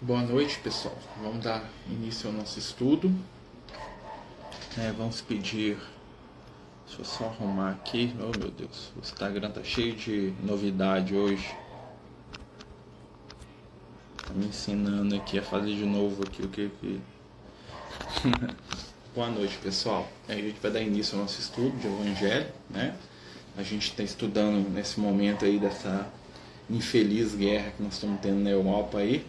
Boa noite, pessoal. Vamos dar início ao nosso estudo. Vamos pedir. Deixa eu só arrumar aqui. Oh, meu Deus, o Instagram tá cheio de novidade hoje. Tá me ensinando aqui a fazer de novo aqui o que. Boa noite, pessoal. A gente vai dar início ao nosso estudo de Evangelho, né? A gente está estudando nesse momento aí dessa infeliz guerra que nós estamos tendo na Europa aí.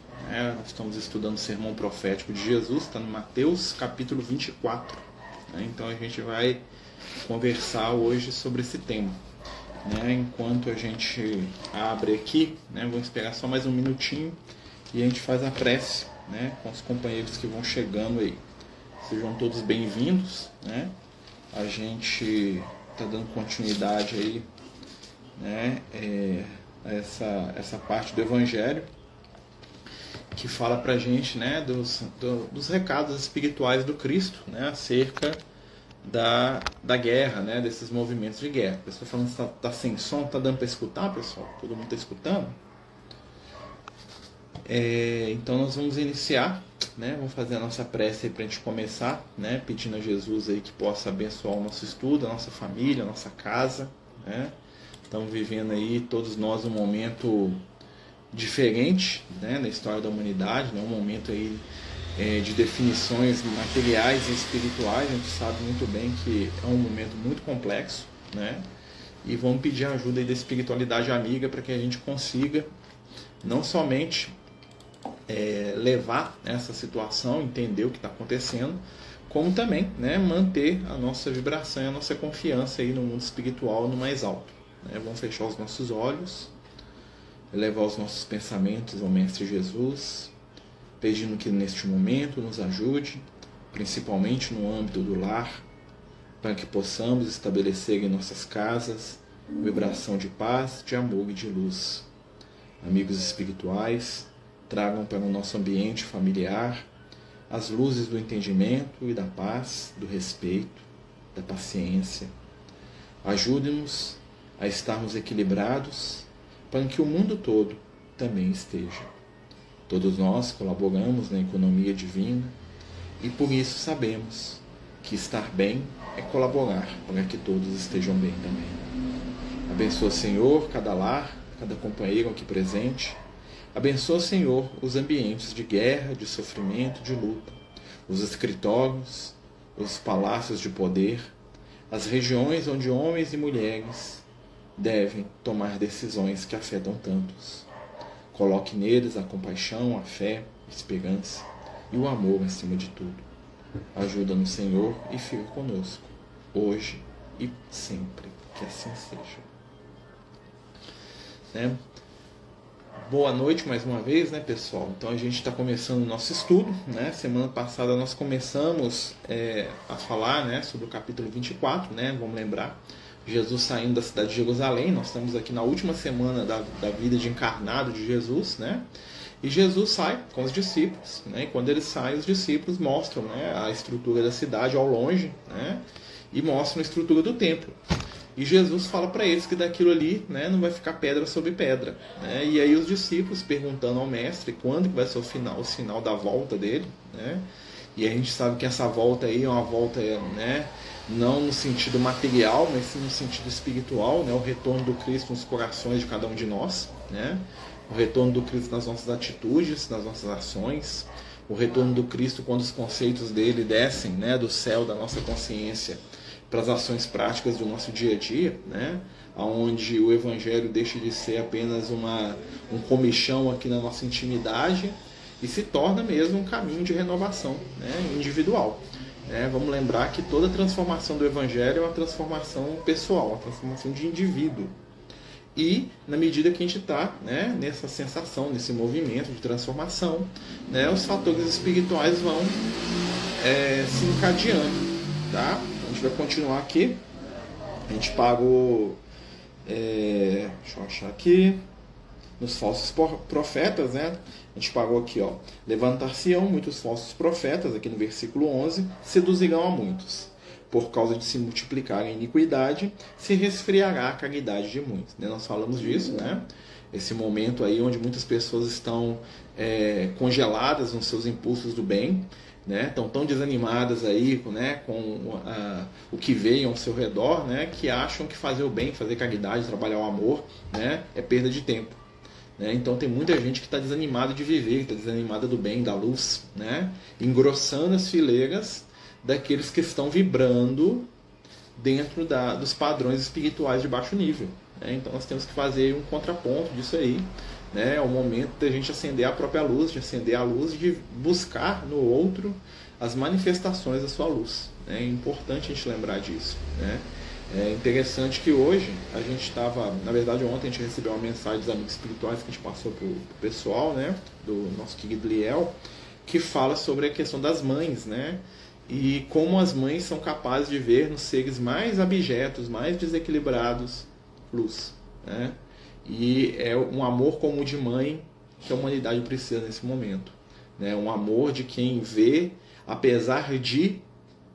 Nós estamos estudando o sermão profético de Jesus, está no Mateus capítulo 24. Então a gente vai conversar hoje sobre esse tema. Enquanto a gente abre aqui, vamos esperar só mais um minutinho e a gente faz a prece, com os companheiros que vão chegando aí. Sejam todos bem-vindos. A gente está dando continuidade aí, a essa parte do Evangelho que fala pra gente, dos recados espirituais do Cristo, acerca da guerra, desses movimentos de guerra. A pessoa falando que tá sem som, tá dando para escutar, pessoal? Todo mundo tá escutando? Então nós vamos iniciar, vamos fazer a nossa prece aí pra gente começar, pedindo a Jesus aí que possa abençoar o nosso estudo, a nossa família, a nossa casa, Estamos vivendo aí todos nós um momento diferente, na história da humanidade, um momento aí de definições materiais e espirituais. A gente sabe muito bem que é um momento muito complexo, e vamos pedir a ajuda aí da espiritualidade amiga para que a gente consiga não somente levar essa situação, entender o que está acontecendo, como também manter a nossa vibração e a nossa confiança aí no mundo espiritual no mais alto. Vamos fechar os nossos olhos, elevar os nossos pensamentos ao Mestre Jesus, pedindo que neste momento nos ajude, principalmente no âmbito do lar, para que possamos estabelecer em nossas casas vibração de paz, de amor e de luz. Amigos espirituais, tragam para o nosso ambiente familiar as luzes do entendimento e da paz, do respeito, da paciência. Ajude-nos a estarmos equilibrados para que o mundo todo também esteja. Todos nós colaboramos na economia divina e por isso sabemos que estar bem é colaborar para que todos estejam bem também. Abençoa, Senhor, cada lar, cada companheiro aqui presente. Abençoa, Senhor, os ambientes de guerra, de sofrimento, de luta, os escritórios, os palácios de poder, as regiões onde homens e mulheres devem tomar decisões que afetam tantos. Coloque neles a compaixão, a fé, a esperança e o amor acima de tudo. Ajuda-nos, Senhor, e fica conosco, hoje e sempre, que assim seja. Boa noite mais uma vez, pessoal? Então a gente está começando o nosso estudo, Semana passada nós começamos a falar, sobre o capítulo 24, Vamos lembrar. Jesus saindo da cidade de Jerusalém. Nós estamos aqui na última semana da vida de encarnado de Jesus, E Jesus sai com os discípulos, E quando ele sai, os discípulos mostram, a estrutura da cidade ao longe, E mostram a estrutura do templo. E Jesus fala para eles que daquilo ali, não vai ficar pedra sobre pedra, E aí os discípulos perguntando ao mestre quando que vai ser o sinal da volta dele, E a gente sabe que essa volta aí é uma volta, não no sentido material, mas sim no sentido espiritual, o retorno do Cristo nos corações de cada um de nós, o retorno do Cristo nas nossas atitudes, nas nossas ações, o retorno do Cristo quando os conceitos dele descem, do céu da nossa consciência para as ações práticas do nosso dia a dia, onde o Evangelho deixa de ser apenas um comichão aqui na nossa intimidade e se torna mesmo um caminho de renovação, individual. Vamos lembrar que toda transformação do Evangelho é uma transformação pessoal, uma transformação de indivíduo. E na medida que a gente está nessa sensação, nesse movimento de transformação, os fatores espirituais vão se encadeando. Tá? A gente vai continuar aqui. A gente pagou, deixa eu achar aqui, nos falsos profetas, A gente pagou aqui, levantar-se-ão muitos falsos profetas, aqui no versículo 11, seduzirão a muitos. Por causa de se multiplicar a iniquidade, se resfriará a caridade de muitos. Nós falamos disso, Esse momento aí onde muitas pessoas estão congeladas nos seus impulsos do bem, né? Estão tão desanimadas aí, né, com o que veio ao seu redor, né, que acham que fazer o bem, fazer caridade, trabalhar o amor, né, é perda de tempo. Né? Então tem muita gente que está desanimada de viver, está desanimada do bem, da luz, né? Engrossando as fileiras daqueles que estão vibrando dentro dos padrões espirituais de baixo nível. Né? Então nós temos que fazer um contraponto disso aí. Né? É o momento da gente acender a própria luz, de acender a luz e de buscar no outro as manifestações da sua luz. É importante a gente lembrar disso. Né? É interessante que hoje a gente estava, na verdade ontem a gente recebeu uma mensagem dos amigos espirituais que a gente passou para o pessoal, né? Do nosso querido Liel, que fala sobre a questão das mães, né? E como as mães são capazes de ver nos seres mais abjetos, mais desequilibrados, luz. Né? E é um amor como o de mãe que a humanidade precisa nesse momento. Né? Um amor de quem vê, apesar de,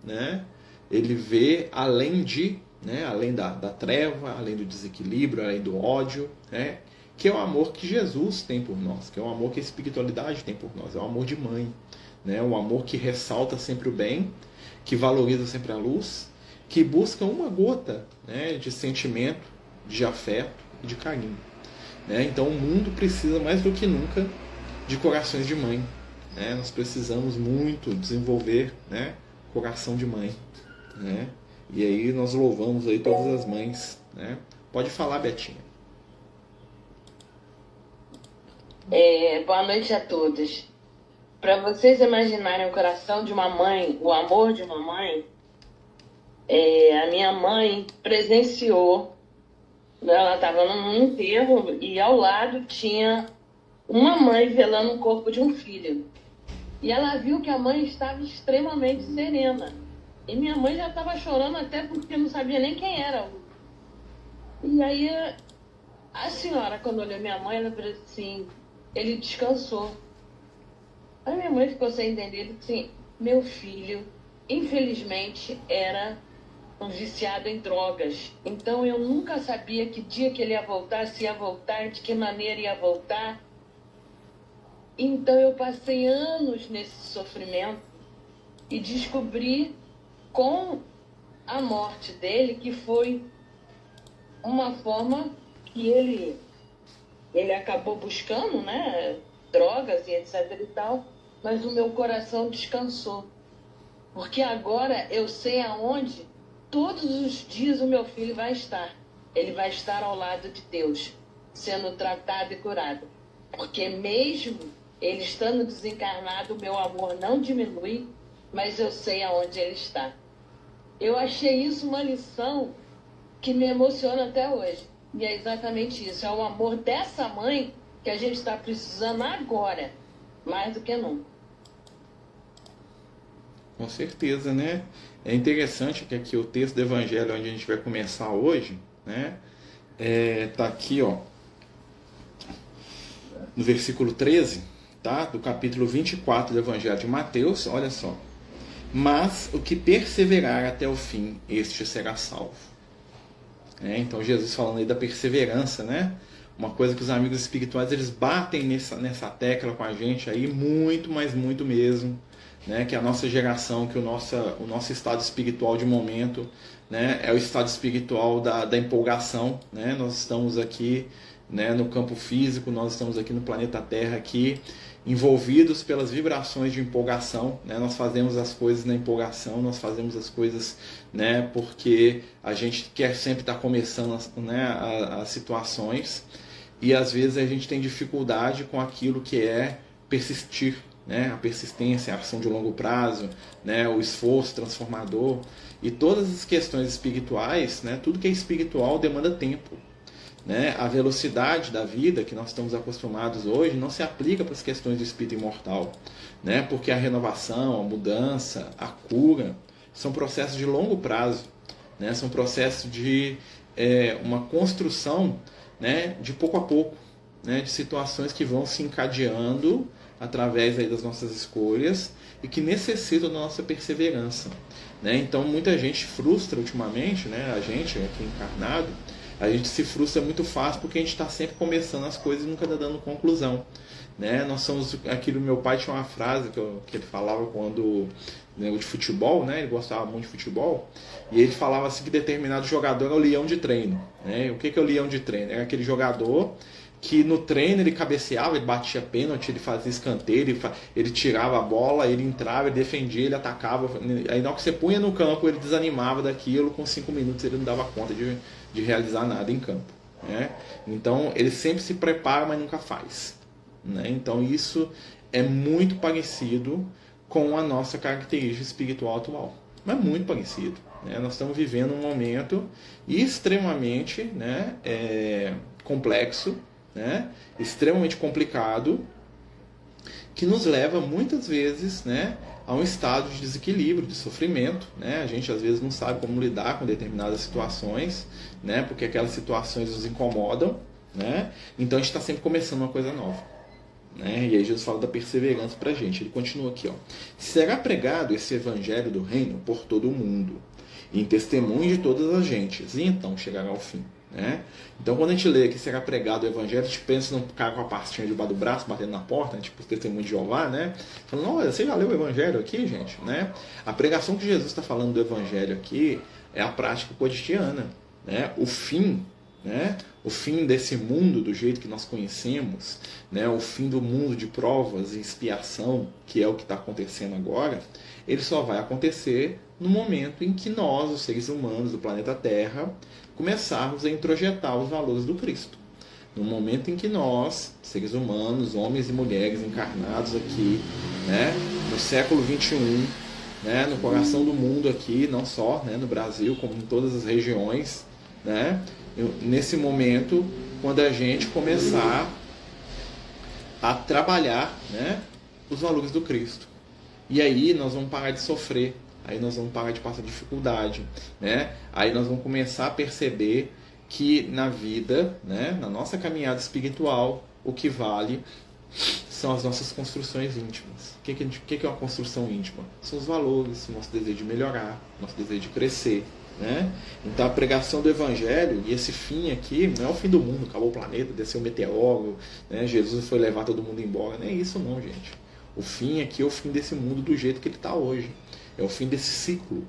né? Ele vê além de, né? Além da treva, além do desequilíbrio, além do ódio, né? Que é o amor que Jesus tem por nós, que é o amor que a espiritualidade tem por nós, é o amor de mãe. Né? Um amor que ressalta sempre o bem, que valoriza sempre a luz, que busca uma gota, né, de sentimento, de afeto e de carinho. Né? Então o mundo precisa mais do que nunca de corações de mãe. Né? Nós precisamos muito desenvolver, né, coração de mãe. Né? E aí nós louvamos aí todas as mães. Né? Pode falar, Betinha. Boa noite a todos. Para vocês imaginarem o coração de uma mãe, o amor de uma mãe, a minha mãe presenciou, ela estava num enterro e ao lado tinha uma mãe velando o corpo de um filho. E ela viu que a mãe estava extremamente serena. E minha mãe já estava chorando até porque não sabia nem quem era. E aí a senhora, quando olhou minha mãe, ela falou assim, ele descansou. Aí minha mãe ficou sem entender, assim, meu filho, infelizmente, era um viciado em drogas. Então eu nunca sabia que dia que ele ia voltar, se ia voltar, de que maneira ia voltar. Então eu passei anos nesse sofrimento e descobri com a morte dele que foi uma forma que ele acabou buscando, né? Drogas e etc e tal, mas o meu coração descansou. Porque agora eu sei aonde todos os dias o meu filho vai estar. Ele vai estar ao lado de Deus, sendo tratado e curado. Porque mesmo ele estando desencarnado, o meu amor não diminui, mas eu sei aonde ele está. Eu achei isso uma lição que me emociona até hoje. E é exatamente isso, é o amor dessa mãe que a gente está precisando agora, mais do que nunca. Com certeza, né? É interessante que aqui o texto do Evangelho, onde a gente vai começar hoje, né? Tá aqui, ó, no versículo 13, tá? Do capítulo 24 do Evangelho de Mateus, olha só. Mas o que perseverar até o fim, este será salvo. Então Jesus falando aí da perseverança, né? Uma coisa que os amigos espirituais eles batem nessa tecla com a gente aí muito, mas muito mesmo, né? Que a nossa geração, que o nosso estado espiritual de momento, né? É o estado espiritual da empolgação, né? Nós estamos aqui, né? No campo físico, nós estamos aqui no planeta Terra aqui, envolvidos pelas vibrações de empolgação, né? Nós fazemos as coisas na empolgação, nós fazemos as coisas, né? Porque a gente quer sempre estar começando, né? As situações e às vezes a gente tem dificuldade com aquilo que é persistir, né? A persistência, a ação de longo prazo, né? O esforço transformador e todas as questões espirituais, né? Tudo que é espiritual demanda tempo. Né? A velocidade da vida que nós estamos acostumados hoje não se aplica para as questões do espírito imortal, né? Porque a renovação, a mudança, a cura são processos de longo prazo, né? São processos de uma construção, né? De pouco a pouco, né? De situações que vão se encadeando através aí das nossas escolhas e que necessitam da nossa perseverança, né? Então muita gente frustra ultimamente, né? A gente aqui encarnado, a gente se frustra muito fácil porque a gente está sempre começando as coisas e nunca está dando conclusão. Né? Nós somos aquilo. Meu pai tinha uma frase que ele falava quando, né, de futebol, né? Ele gostava muito de futebol, e ele falava assim que determinado jogador é o leão de treino. Né? O que é o leão de treino? É aquele jogador que no treino ele cabeceava, ele batia pênalti, ele fazia escanteio, ele tirava a bola, ele entrava, ele defendia, ele atacava. Aí na hora que você punha no campo, ele desanimava daquilo, com 5 minutos ele não dava conta de realizar nada em campo. Né? Então ele sempre se prepara, mas nunca faz. Né? Então isso é muito parecido com a nossa característica espiritual atual. Mas muito parecido. Né? Nós estamos vivendo um momento extremamente, né, complexo, né, extremamente complicado, que nos leva muitas vezes, né, a um estado de desequilíbrio, de sofrimento. Né? A gente às vezes não sabe como lidar com determinadas situações, né, porque aquelas situações nos incomodam. Né? Então a gente está sempre começando uma coisa nova. Né? E aí Jesus fala da perseverança para a gente. Ele continua aqui, ó. Será pregado esse evangelho do reino por todo o mundo, em testemunho de todas as gentes, e então chegará ao fim. Né? Então quando a gente lê que será pregado o evangelho, a gente pensa num cara com a pastinha debaixo do braço, batendo na porta, né? Tipo o testemunho de Jeová, né? Falando, olha, você já leu o evangelho aqui, gente? Né? A pregação que Jesus está falando do evangelho aqui é a prática cotidiana. Né? O fim, né? O fim desse mundo do jeito que nós conhecemos, né? O fim do mundo de provas e expiação, que é o que está acontecendo agora, ele só vai acontecer no momento em que nós, os seres humanos do planeta Terra, começarmos a introjetar os valores do Cristo. No momento em que nós, seres humanos, homens e mulheres encarnados aqui, né, no século XXI, né, no coração do mundo aqui, não só, né, no Brasil, como em todas as regiões, né, nesse momento, quando a gente começar a trabalhar, né, os valores do Cristo. E aí nós vamos parar de sofrer, aí nós vamos parar de passar dificuldade, né? Aí nós vamos começar a perceber que na vida, né, na nossa caminhada espiritual, o que vale são as nossas construções íntimas. O que é uma construção íntima? São os valores, o nosso desejo de melhorar, o nosso desejo de crescer. Né? Então a pregação do Evangelho, e esse fim aqui, não é o fim do mundo, acabou o planeta, desceu um meteoro, né? Jesus foi levar todo mundo embora, nem isso não, gente. O fim aqui é o fim desse mundo do jeito que ele está hoje. É o fim desse ciclo.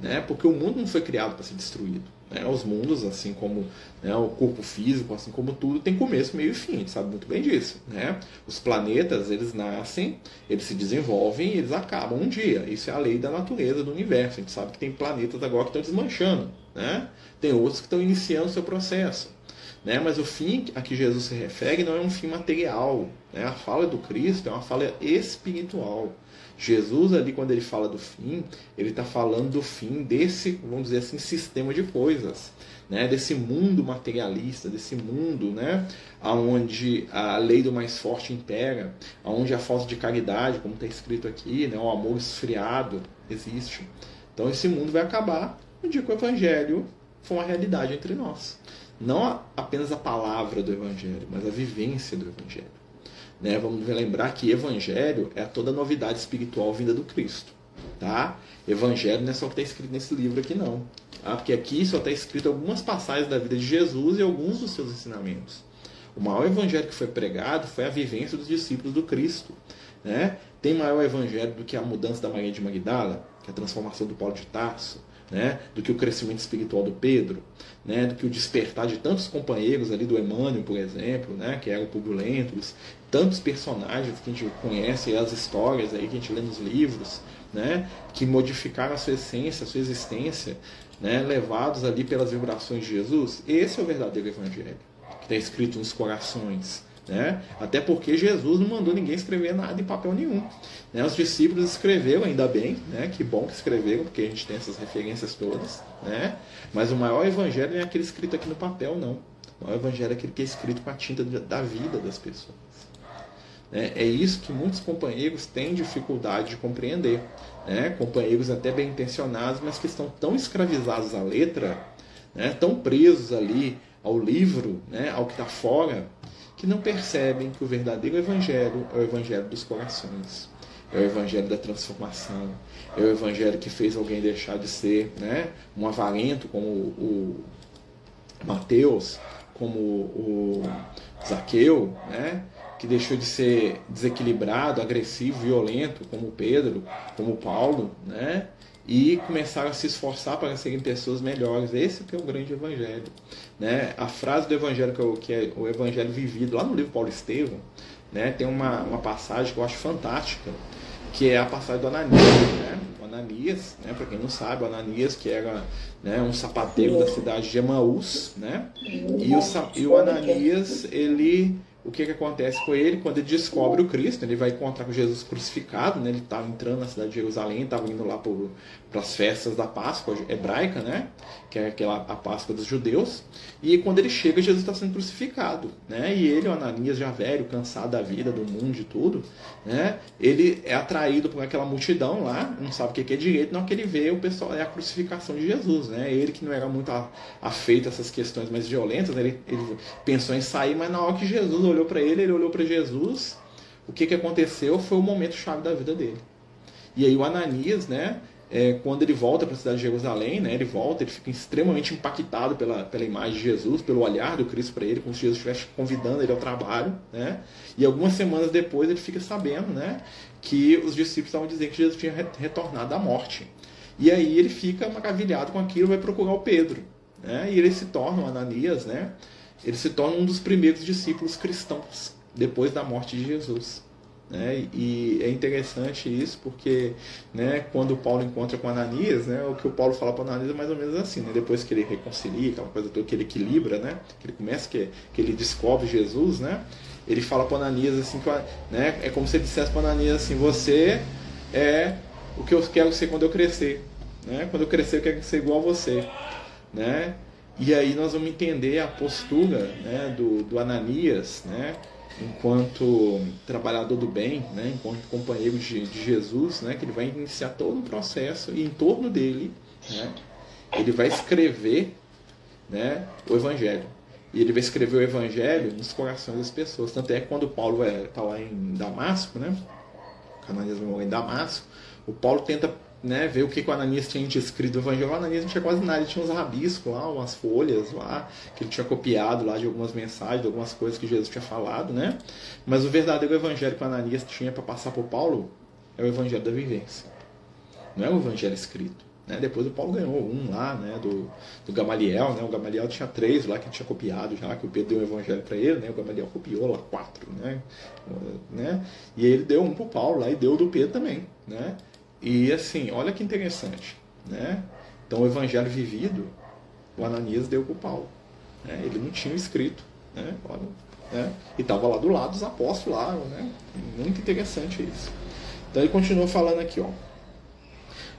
Né? Porque o mundo não foi criado para ser destruído. Né? Os mundos, assim como, né, o corpo físico, assim como tudo, tem começo, meio e fim. A gente sabe muito bem disso. Né? Os planetas, eles nascem, eles se desenvolvem e eles acabam um dia. Isso é a lei da natureza do universo. A gente sabe que tem planetas agora que estão desmanchando. Né? Tem outros que estão iniciando o seu processo. Né? Mas o fim a que Jesus se refere não é um fim material. Né? A fala do Cristo é uma fala espiritual. Jesus ali, quando ele fala do fim, ele está falando do fim desse, vamos dizer assim, sistema de coisas, né? Desse mundo materialista, desse mundo, né, onde a lei do mais forte impera, onde a falta de caridade, como está escrito aqui, né, o amor esfriado existe. Então esse mundo vai acabar no dia que o Evangelho for uma realidade entre nós. Não apenas a palavra do Evangelho, mas a vivência do Evangelho. Né? Vamos lembrar que Evangelho é toda a novidade espiritual vinda do Cristo. Tá? Evangelho não é só o que está escrito nesse livro aqui, não. Tá? Porque aqui só está escrito algumas passagens da vida de Jesus e alguns dos seus ensinamentos. O maior evangelho que foi pregado foi a vivência dos discípulos do Cristo. Né? Tem maior evangelho do que a mudança da Maria de Magdala, que é a transformação do Paulo de Tarso, né? Do que o crescimento espiritual do Pedro, né? Do que o despertar de tantos companheiros ali do Emmanuel, por exemplo, né? Que era o Publio Lentulus, tantos personagens que a gente conhece, as histórias aí que a gente lê nos livros, né? Que modificaram a sua essência, a sua existência, né? Levados ali pelas vibrações de Jesus. Esse é o verdadeiro evangelho, que está escrito nos corações. Né? Até porque Jesus não mandou ninguém escrever nada em papel nenhum. Né? Os discípulos escreveram, ainda bem, né? Que bom que escreveram, porque a gente tem essas referências todas. Né? Mas o maior evangelho não é aquele escrito aqui no papel, não. O maior evangelho é aquele que é escrito com a tinta da vida das pessoas. Né? É isso que muitos companheiros têm dificuldade de compreender. Né? Companheiros até bem intencionados, mas que estão tão escravizados à letra, né? Tão presos ali ao livro, né? Ao que está fora, que não percebem que o verdadeiro evangelho é o evangelho dos corações, é o evangelho da transformação, é o evangelho que fez alguém deixar de ser, né, um avarento, como o Mateus, como o Zaqueu, né? Que deixou de ser desequilibrado, agressivo, violento, como Pedro, como Paulo, né? E começaram a se esforçar para serem pessoas melhores. Esse que é o grande evangelho, né? A frase do evangelho, que é o evangelho vivido, lá no livro Paulo Estevão, né? Tem uma passagem que eu acho fantástica, que é a passagem do Ananias, né? O Ananias, né? Para quem não sabe, o Ananias, que era, né, um sapateiro da cidade de Emaús, né? E o Ananias, o que acontece com ele? Quando ele descobre o Cristo, ele vai encontrar com Jesus crucificado, né? Ele estava entrando na cidade de Jerusalém, estava indo lá para as festas da Páscoa hebraica, né? Que é a Páscoa dos judeus. E quando ele chega, Jesus está sendo crucificado, né? E ele, o Ananias, já velho, cansado da vida, do mundo, de tudo, né? Ele é atraído por aquela multidão lá, não sabe o que é direito, não, que ele vê o pessoal, é a crucificação de Jesus, né? Ele que não era muito afeito a essas questões mais violentas, né? Ele pensou em sair, mas na hora que Jesus olhou para ele olhou para Jesus, o que aconteceu foi o momento chave da vida dele. E aí o Ananias, né? Quando ele volta para a cidade de Jerusalém, né, ele fica extremamente impactado pela imagem de Jesus, pelo olhar do Cristo para ele, como se Jesus estivesse convidando ele ao trabalho, né? E algumas semanas depois ele fica sabendo, né, que os discípulos estavam dizendo que Jesus tinha retornado da morte. E aí ele fica maravilhado com aquilo, vai procurar o Pedro, né? E ele se torna, o Ananias, né? Ele se torna um dos primeiros discípulos cristãos depois da morte de Jesus. Né? E é interessante isso porque, né, quando Paulo encontra com Ananias, né, o que o Paulo fala para Ananias é mais ou menos assim, né, depois que ele reconcilia, aquela coisa toda, que ele equilibra, né, que ele começa, que ele descobre Jesus, né, ele fala para Ananias assim, né, é como se ele dissesse para Ananias assim: você é o que eu quero ser quando eu crescer, né, quando eu crescer eu quero ser igual a você, né. E aí nós vamos entender a postura, né, do Ananias, né, enquanto trabalhador do bem, né, enquanto companheiro de Jesus, né, que ele vai iniciar todo um processo e em torno dele, né, ele vai escrever, né, o Evangelho. E ele vai escrever o Evangelho nos corações das pessoas. Tanto é que quando Paulo está lá em Damasco, né, Ananias vai morar em Damasco, o Paulo tenta, né, ver o que o Ananias tinha escrito no Evangelho. O Ananias não tinha quase nada, ele tinha uns rabiscos lá, umas folhas lá, que ele tinha copiado lá de algumas mensagens, de algumas coisas que Jesus tinha falado, né? Mas o verdadeiro Evangelho que o Ananias tinha para passar por Paulo é o Evangelho da vivência, não é o Evangelho escrito, né? Depois o Paulo ganhou um lá, né, do Gamaliel, né? O Gamaliel tinha 3 lá que ele tinha copiado já, que o Pedro deu o Evangelho para ele, né? O Gamaliel copiou lá 4, né? E aí ele deu um para o Paulo lá e deu o do Pedro também, né? E assim, olha que interessante, né? Então o Evangelho vivido, o Ananias deu para o Paulo, né? Ele não tinha escrito, né? Olha, né? E estava lá do lado dos apóstolos lá, né? Muito interessante isso. Então ele continua falando aqui, ó: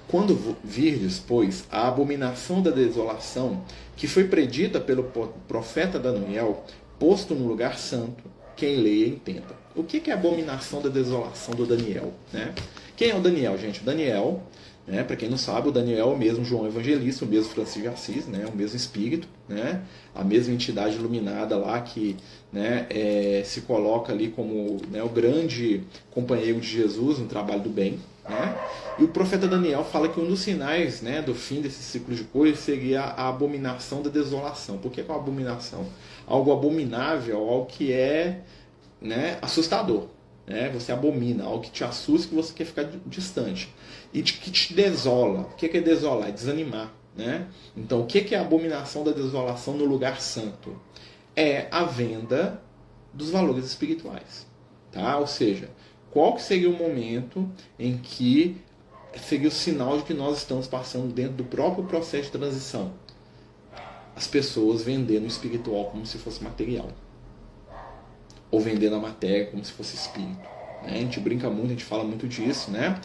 quando virdes, pois, a abominação da desolação, que foi predita pelo profeta Daniel, posto no lugar santo, quem leia entenda. O que é a abominação da desolação do Daniel, né? Quem é o Daniel, gente? O Daniel, né, para quem não sabe, o Daniel é o mesmo João Evangelista, o mesmo Francisco de Assis, né, o mesmo espírito, né, a mesma entidade iluminada lá que, né, se coloca ali como, né, o grande companheiro de Jesus no trabalho do bem, né? E o profeta Daniel fala que um dos sinais, né, do fim desse ciclo de coisas seria a abominação da desolação. Por que é uma abominação? Algo abominável, algo que é, né, assustador. Né? Você abomina, algo que te assusta, que você quer ficar distante. E que te desola. O que é desolar? É desanimar. Né? Então, o que é a abominação da desolação no lugar santo? É a venda dos valores espirituais. Tá? Ou seja, qual que seria o momento em que seria o sinal de que nós estamos passando dentro do próprio processo de transição? As pessoas vendendo o espiritual como se fosse material. Ou vendendo a matéria como se fosse espírito. Né? A gente brinca muito, a gente fala muito disso. Né?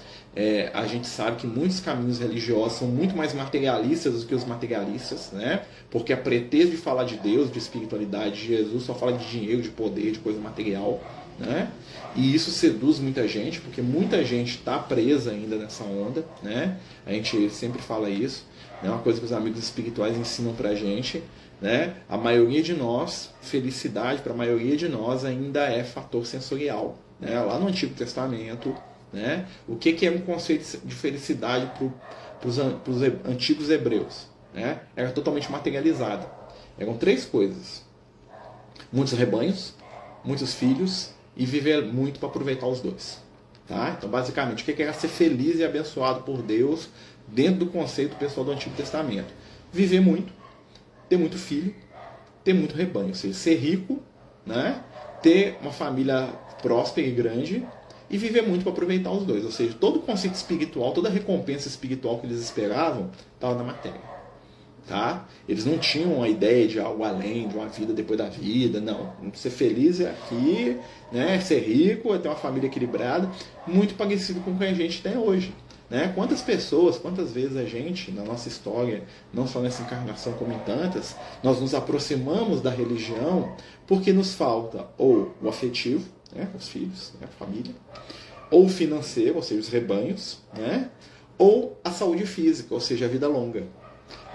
A gente sabe que muitos caminhos religiosos são muito mais materialistas do que os materialistas, né? Porque a pretexto de falar de Deus, de espiritualidade, de Jesus, só fala de dinheiro, de poder, de coisa material. Né? E isso seduz muita gente, porque muita gente está presa ainda nessa onda. Né? A gente sempre fala isso. É uma coisa que os amigos espirituais ensinam pra gente. Né? A maioria de nós, felicidade para a maioria de nós ainda é fator sensorial. Né? Lá no Antigo Testamento, né? O que é um conceito de felicidade para os antigos hebreus? Né? Era totalmente materializado. Eram 3 coisas: muitos rebanhos, muitos filhos e viver muito para aproveitar os dois. Tá? Então, basicamente, o que era ser feliz e abençoado por Deus dentro do conceito pessoal do Antigo Testamento? Viver muito, ter muito filho, ter muito rebanho, ou seja, ser rico, né? Ter uma família próspera e grande e viver muito para aproveitar os dois. Ou seja, todo o conceito espiritual, toda a recompensa espiritual que eles esperavam estava na matéria. Tá? Eles não tinham a ideia de algo além, de uma vida depois da vida, não. Ser feliz é aqui, né? Ser rico, é ter uma família equilibrada, muito parecido com o que a gente tem hoje. Né? Quantas pessoas, quantas vezes a gente, na nossa história, não só nessa encarnação como em tantas, nós nos aproximamos da religião porque nos falta ou o afetivo, né? Os filhos, né? A família, ou o financeiro, ou seja, os rebanhos, né? Ou a saúde física, ou seja, a vida longa.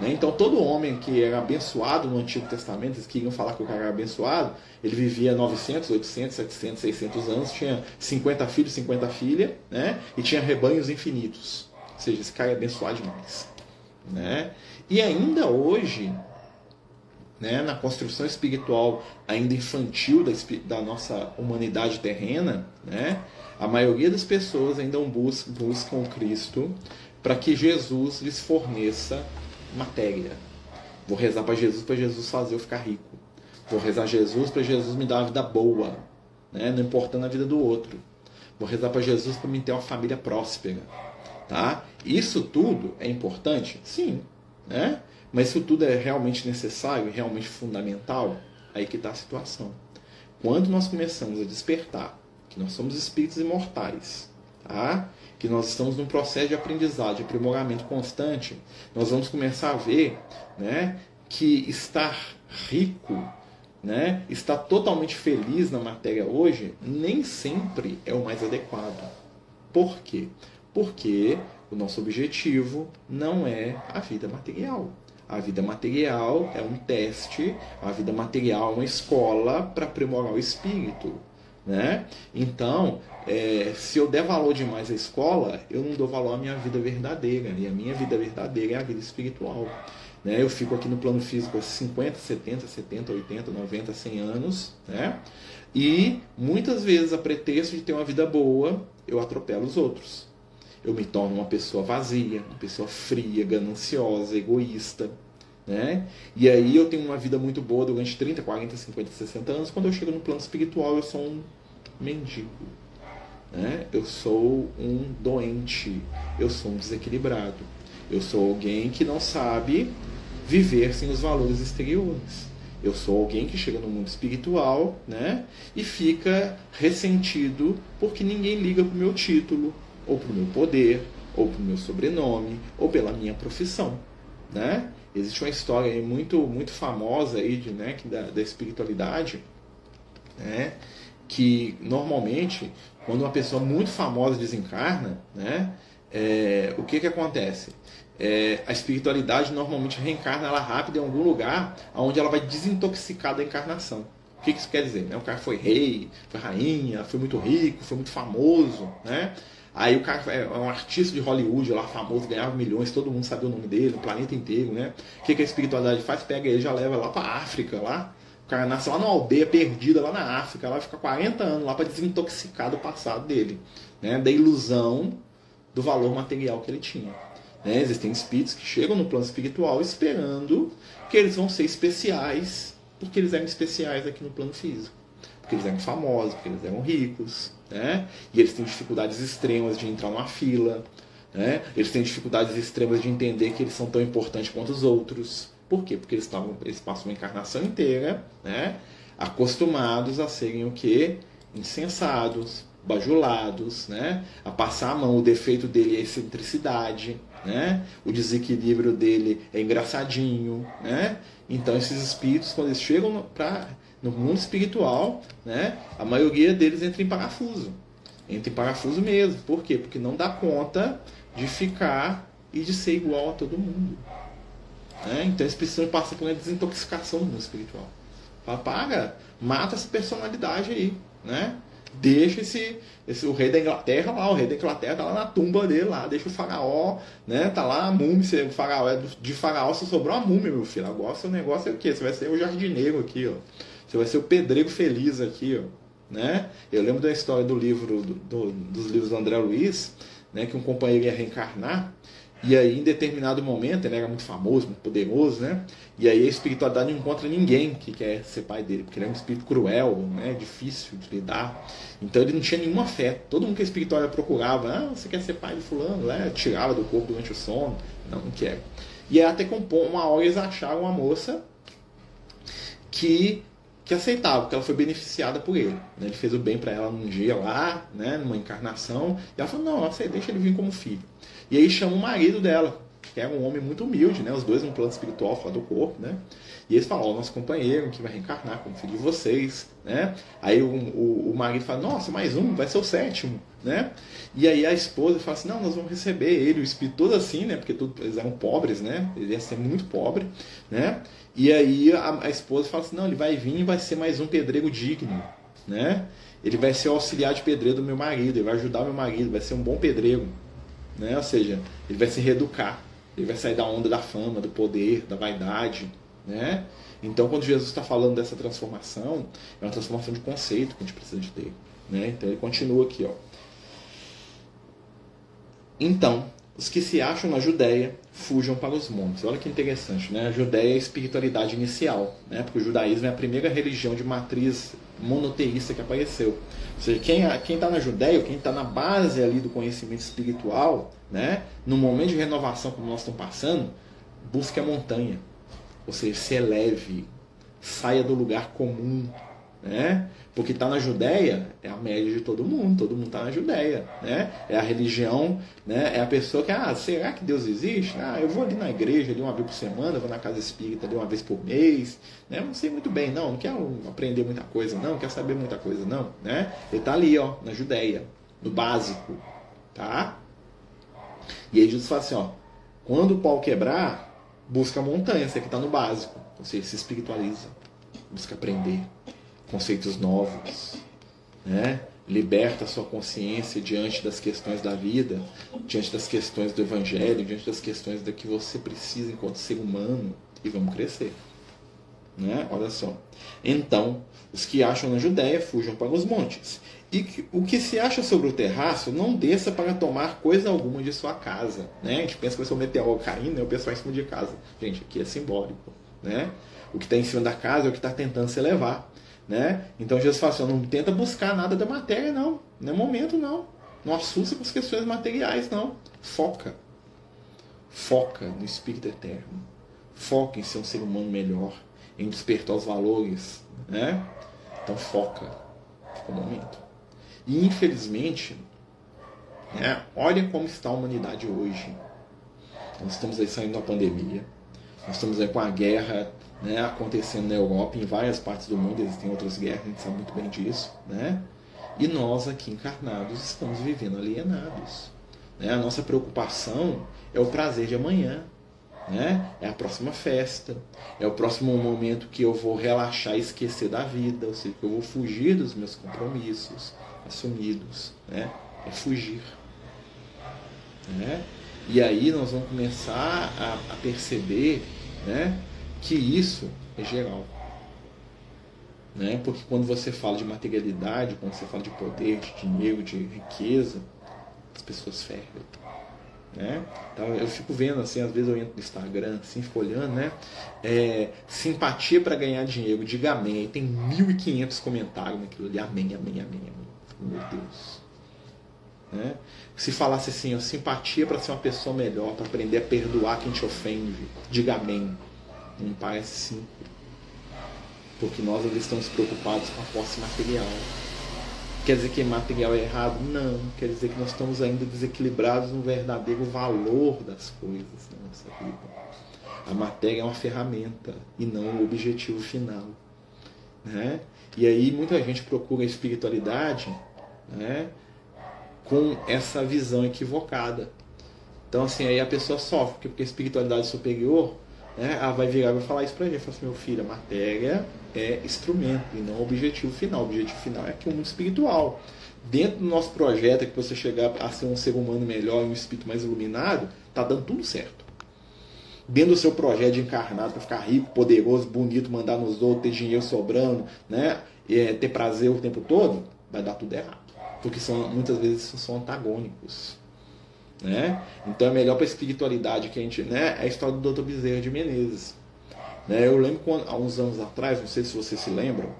Então todo homem que era abençoado no Antigo Testamento, eles queriam falar que o cara era abençoado, ele vivia 900, 800, 700, 600 anos, tinha 50 filhos, 50 filhas, né? E tinha rebanhos infinitos. Ou seja, esse cara é abençoado demais. Né? E ainda hoje, né, na construção espiritual ainda infantil da nossa humanidade terrena, né, a maioria das pessoas ainda buscam o Cristo para que Jesus lhes forneça matéria. Vou rezar para Jesus fazer eu ficar rico. Vou rezar para Jesus me dar uma vida boa, né? Não importando a vida do outro. Vou rezar para Jesus para me ter uma família próspera. Tá? Isso tudo é importante? Sim. Né? Mas isso tudo é realmente necessário, realmente fundamental? Aí que está a situação. Quando nós começamos a despertar que nós somos espíritos imortais, tá? Que nós estamos num processo de aprendizado, de aprimoramento constante, nós vamos começar a ver, né, que estar rico, né, estar totalmente feliz na matéria hoje, nem sempre é o mais adequado. Por quê? Porque o nosso objetivo não é a vida material. A vida material é um teste, a vida material é uma escola para aprimorar o espírito. Né? Então, se eu der valor demais à escola, eu não dou valor à minha vida verdadeira. E a minha vida verdadeira é a vida espiritual. Né? Eu fico aqui no plano físico há 50, 70, 70, 80, 90, 100 anos. Né? E muitas vezes, a pretexto de ter uma vida boa, eu atropelo os outros. Eu me torno uma pessoa vazia, uma pessoa fria, gananciosa, egoísta. Né? E aí eu tenho uma vida muito boa durante 30, 40, 50, 60 anos. Quando eu chego no plano espiritual, eu sou um mendigo. Né? Eu sou um doente. Eu sou um desequilibrado. Eu sou alguém que não sabe viver sem os valores exteriores. Eu sou alguém que chega no mundo espiritual, né, e fica ressentido porque ninguém liga para o meu título, ou para o meu poder, ou para o meu sobrenome, ou pela minha profissão. Né? Existe uma história aí muito, muito famosa aí da espiritualidade, né, que normalmente, quando uma pessoa muito famosa desencarna, né, o que acontece? A espiritualidade normalmente reencarna ela rápido em algum lugar onde ela vai desintoxicar da encarnação. O que isso quer dizer? Né? O cara foi rei, foi rainha, foi muito rico, foi muito famoso, né? Aí o cara é um artista de Hollywood lá, famoso, ganhava milhões, todo mundo sabia o nome dele, no planeta inteiro, né? O que a espiritualidade faz? Pega ele, já leva lá pra África, lá. O cara nasce lá numa aldeia perdida, lá na África, lá fica 40 anos lá para desintoxicar do passado dele, né? Da ilusão do valor material que ele tinha. Né? Existem espíritos que chegam no plano espiritual esperando que eles vão ser especiais, porque eles eram especiais aqui no plano físico. Porque eles eram famosos, porque eles eram ricos, né? E eles têm dificuldades extremas de entrar numa fila, né? Eles têm dificuldades extremas de entender que eles são tão importantes quanto os outros. Por quê? Porque eles passam uma encarnação inteira, né, acostumados a serem o quê? Insensados, bajulados, né? A passar a mão. O defeito dele é a excentricidade, né? O desequilíbrio dele é engraçadinho, né? Então esses espíritos, quando eles chegam no mundo espiritual, né, a maioria deles entra em parafuso. Entra em parafuso mesmo. Por quê? Porque não dá conta de ficar e de ser igual a todo mundo. Né? Então eles precisam passar por uma desintoxicação do mundo espiritual. Fala, para, mata essa personalidade aí. Né? Deixa o rei da Inglaterra lá, o rei da Inglaterra tá lá na tumba dele lá, deixa o faraó, né? Tá lá a múmia, o faraó, de faraó só sobrou a múmia, meu filho. Agora seu negócio é o quê? Você vai ser o jardineiro aqui, ó. Você vai ser o pedreiro feliz aqui, ó. Né? Eu lembro da história do livro, dos livros do André Luiz, né? Que um companheiro ia reencarnar. E aí, em determinado momento, ele era muito famoso, muito poderoso, né? E aí a espiritualidade não encontra ninguém que quer ser pai dele, porque ele é um espírito cruel, né? Difícil de lidar. Então ele não tinha nenhuma fé. Todo mundo que a espiritualidade procurava, você quer ser pai de fulano, né? Tirava do corpo durante o sono. Não quero. E aí até que uma hora eles acharam uma moça que aceitava, porque ela foi beneficiada por ele. Né? Ele fez o bem para ela num dia lá, né? Numa encarnação. E ela falou, não, deixa ele vir como filho. E aí chama o marido dela, que era um homem muito humilde, né? Os dois no plano espiritual, fora do corpo, né? E eles falam, nosso companheiro que vai reencarnar como filho de vocês, né? Aí o marido fala, nossa, mais um, vai ser o sétimo, né? E aí a esposa fala assim, não, nós vamos receber ele, o espírito todo assim, né? Porque eles eram pobres, né? Ele ia ser muito pobre, né? E aí a esposa fala assim, não, ele vai vir e vai ser mais um pedreiro digno, né? Ele vai ser o auxiliar de pedreiro do meu marido, ele vai ajudar o meu marido, vai ser um bom pedreiro. Né? Ou seja, ele vai se reeducar, ele vai sair da onda da fama, do poder, da vaidade. Né? Então, quando Jesus está falando dessa transformação, é uma transformação de conceito que a gente precisa de ter. Né? Então, ele continua aqui. Ó. Então, os que se acham na Judéia fujam para os montes. Olha que interessante. Né? A Judéia é a espiritualidade inicial, né? Porque o judaísmo é a primeira religião de matriz monoteísta que apareceu. Ou seja, quem está na Judéia, quem está na base ali do conhecimento espiritual, né, no momento de renovação como nós estamos passando, busque a montanha. Ou seja, se eleve, saia do lugar comum. Né? Porque está na Judéia é a média de todo mundo está na Judéia. Né? É a religião, né? É a pessoa que, será que Deus existe? Eu vou ali na igreja ali uma vez por semana, vou na casa espírita ali uma vez por mês, né? Não sei muito bem, não quero aprender muita coisa, não quero saber muita coisa, não. Né? Ele está ali, ó, na Judéia, no básico. Tá? E aí Jesus fala assim, ó, quando o pau quebrar, busca a montanha, você que está no básico, ou seja, se espiritualiza, busca aprender conceitos novos, né? Liberta a sua consciência diante das questões da vida, diante das questões do evangelho, diante das questões do que você precisa enquanto ser humano, e vamos crescer. Né? Olha só. Então, os que acham na Judéia fujam para os montes. E o que se acha sobre o terraço, não desça para tomar coisa alguma de sua casa. Né? A gente pensa que vai ser um meteoro caindo, né? O pessoal em cima de casa. Gente, aqui é simbólico. Né? O que está em cima da casa é o que está tentando se elevar. Né? Então Jesus fala assim, não tenta buscar nada da matéria, não. Não é momento, não. Não assusta com as questões materiais, não. Foca. Foca no Espírito Eterno. Foca em ser um ser humano melhor. Em despertar os valores. Né? Então foca. Fica o momento. E infelizmente, né, olha como está a humanidade hoje. Nós estamos aí saindo da pandemia. Nós estamos aí com a guerra, né, acontecendo na Europa, em várias partes do mundo existem outras guerras, a gente sabe muito bem disso, né? E nós aqui encarnados estamos vivendo alienados, né? A nossa preocupação é o prazer de amanhã, né? É a próxima festa, é o próximo momento que eu vou relaxar e esquecer da vida, ou seja, que eu vou fugir dos meus compromissos assumidos, né? É fugir, né? E aí nós vamos começar a perceber, né, que isso é geral. Né? Porque quando você fala de materialidade, quando você fala de poder, de dinheiro, de riqueza, as pessoas fervem. Né? Então eu fico vendo, assim, às vezes eu entro no Instagram, assim, fico olhando, né? Simpatia para ganhar dinheiro, diga amém. Aí tem 1.500 comentários naquilo ali, amém, amém, amém, amém. Meu Deus. Né? Se falasse assim, ó, simpatia para ser uma pessoa melhor, para aprender a perdoar quem te ofende, diga amém. Não parece simples. Porque nós ali estamos preocupados com a posse material. Quer dizer que material é errado? Não. Quer dizer que nós estamos ainda desequilibrados no verdadeiro valor das coisas na nossa vida. A matéria é uma ferramenta e não o objetivo final. Né? E aí muita gente procura a espiritualidade, né, com essa visão equivocada. Então assim, aí a pessoa sofre, porque a espiritualidade superior, né, ela vai virar e vai falar isso pra gente. Fala assim, meu filho, a matéria é instrumento e não objetivo final. O objetivo final é aqui o mundo espiritual. Dentro do nosso projeto, é que você chegar a ser um ser humano melhor e um espírito mais iluminado, tá dando tudo certo. Dentro do seu projeto de encarnado para ficar rico, poderoso, bonito, mandar nos outros, ter dinheiro sobrando, né, ter prazer o tempo todo, vai dar tudo errado. Porque muitas vezes são antagônicos. Né? Então é melhor para a espiritualidade que a gente, né, é a história do Dr. Bezerra de Menezes. Né? Eu lembro há uns anos atrás, não sei se vocês se lembram,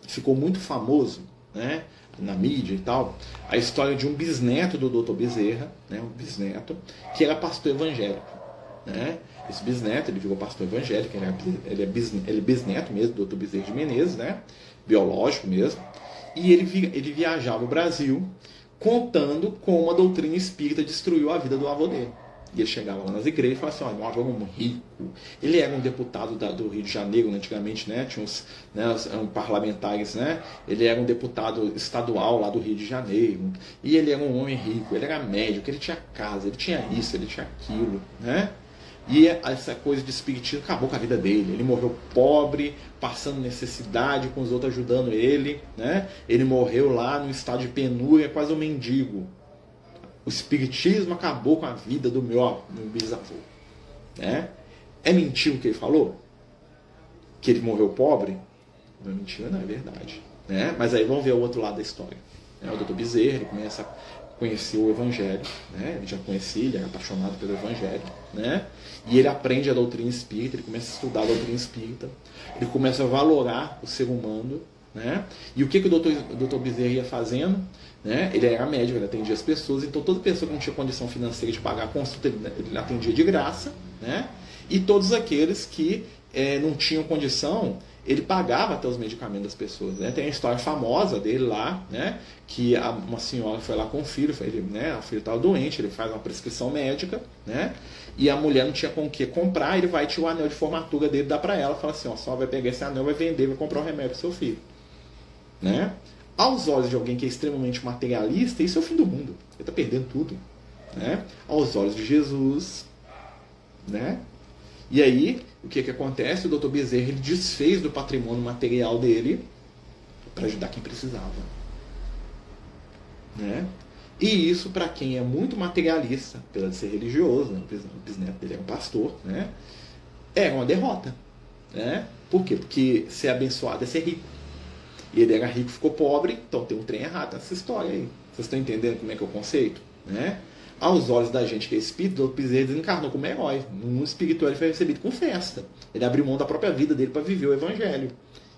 ficou muito famoso, né, na mídia e tal, a história de um bisneto do Dr. Bezerra, né, um bisneto, que era pastor evangélico. Né? Esse bisneto, ele virou pastor evangélico, ele é bisneto mesmo do Dr. Bezerra de Menezes, né? Biológico mesmo, e ele viajava o Brasil contando como a doutrina espírita destruiu a vida do avô dele. E ele chegava lá nas igrejas e falava assim, olha, meu avô era um rico, ele era um deputado do Rio de Janeiro, né, antigamente, né, tinha uns, né, parlamentares, né, ele era um deputado estadual lá do Rio de Janeiro, e ele era um homem rico, ele era médico, ele tinha casa, ele tinha isso, ele tinha aquilo, né, e essa coisa de espiritismo acabou com a vida dele. Ele morreu pobre, passando necessidade, com os outros ajudando ele, né? Ele morreu lá no estado de penúria, quase um mendigo. O espiritismo acabou com a vida do meu bisavô. Né? É mentira o que ele falou? Que ele morreu pobre? Não é mentira, não, é verdade. Né? Mas aí vamos ver o outro lado da história. Né? O Dr. Bezerra, ele começa a conhecer o Evangelho, né? Ele já conhecia, ele era apaixonado pelo Evangelho, né? E ele aprende a doutrina espírita, ele começa a estudar a doutrina espírita, ele começa a valorar o ser humano, né? E o que o Dr. Bezerra ia fazendo? Né? Ele era médico, ele atendia as pessoas, então toda pessoa que não tinha condição financeira de pagar a consulta, ele atendia de graça, né? E todos aqueles que não tinham condição, ele pagava até os medicamentos das pessoas, né? Tem a história famosa dele lá, né? Que uma senhora foi lá com o filho, né? O filho estava doente, ele faz uma prescrição médica, né? E a mulher não tinha com o que comprar, ele vai tirar o anel de formatura dele, dá para ela, fala assim, ó, só vai pegar esse anel, vai vender, vai comprar o remédio pro seu filho, né? Aos olhos de alguém que é extremamente materialista, isso é o fim do mundo, ele está perdendo tudo, né? Aos olhos de Jesus, né? E aí, o que acontece? O Dr. Bezerra ele desfez do patrimônio material dele para ajudar quem precisava. Né? E isso, para quem é muito materialista, apesar de ser religioso, né? O bisneto dele é um pastor, né? É uma derrota. Né? Por quê? Porque ser abençoado é ser rico. E ele era rico e ficou pobre, então tem um trem errado nessa história aí. Vocês estão entendendo como é que é o conceito? Né? Aos olhos da gente que é espírito, o Dr. Bezerra desencarnou como herói. No mundo espiritual ele foi recebido com festa. Ele abriu mão da própria vida dele para viver o evangelho.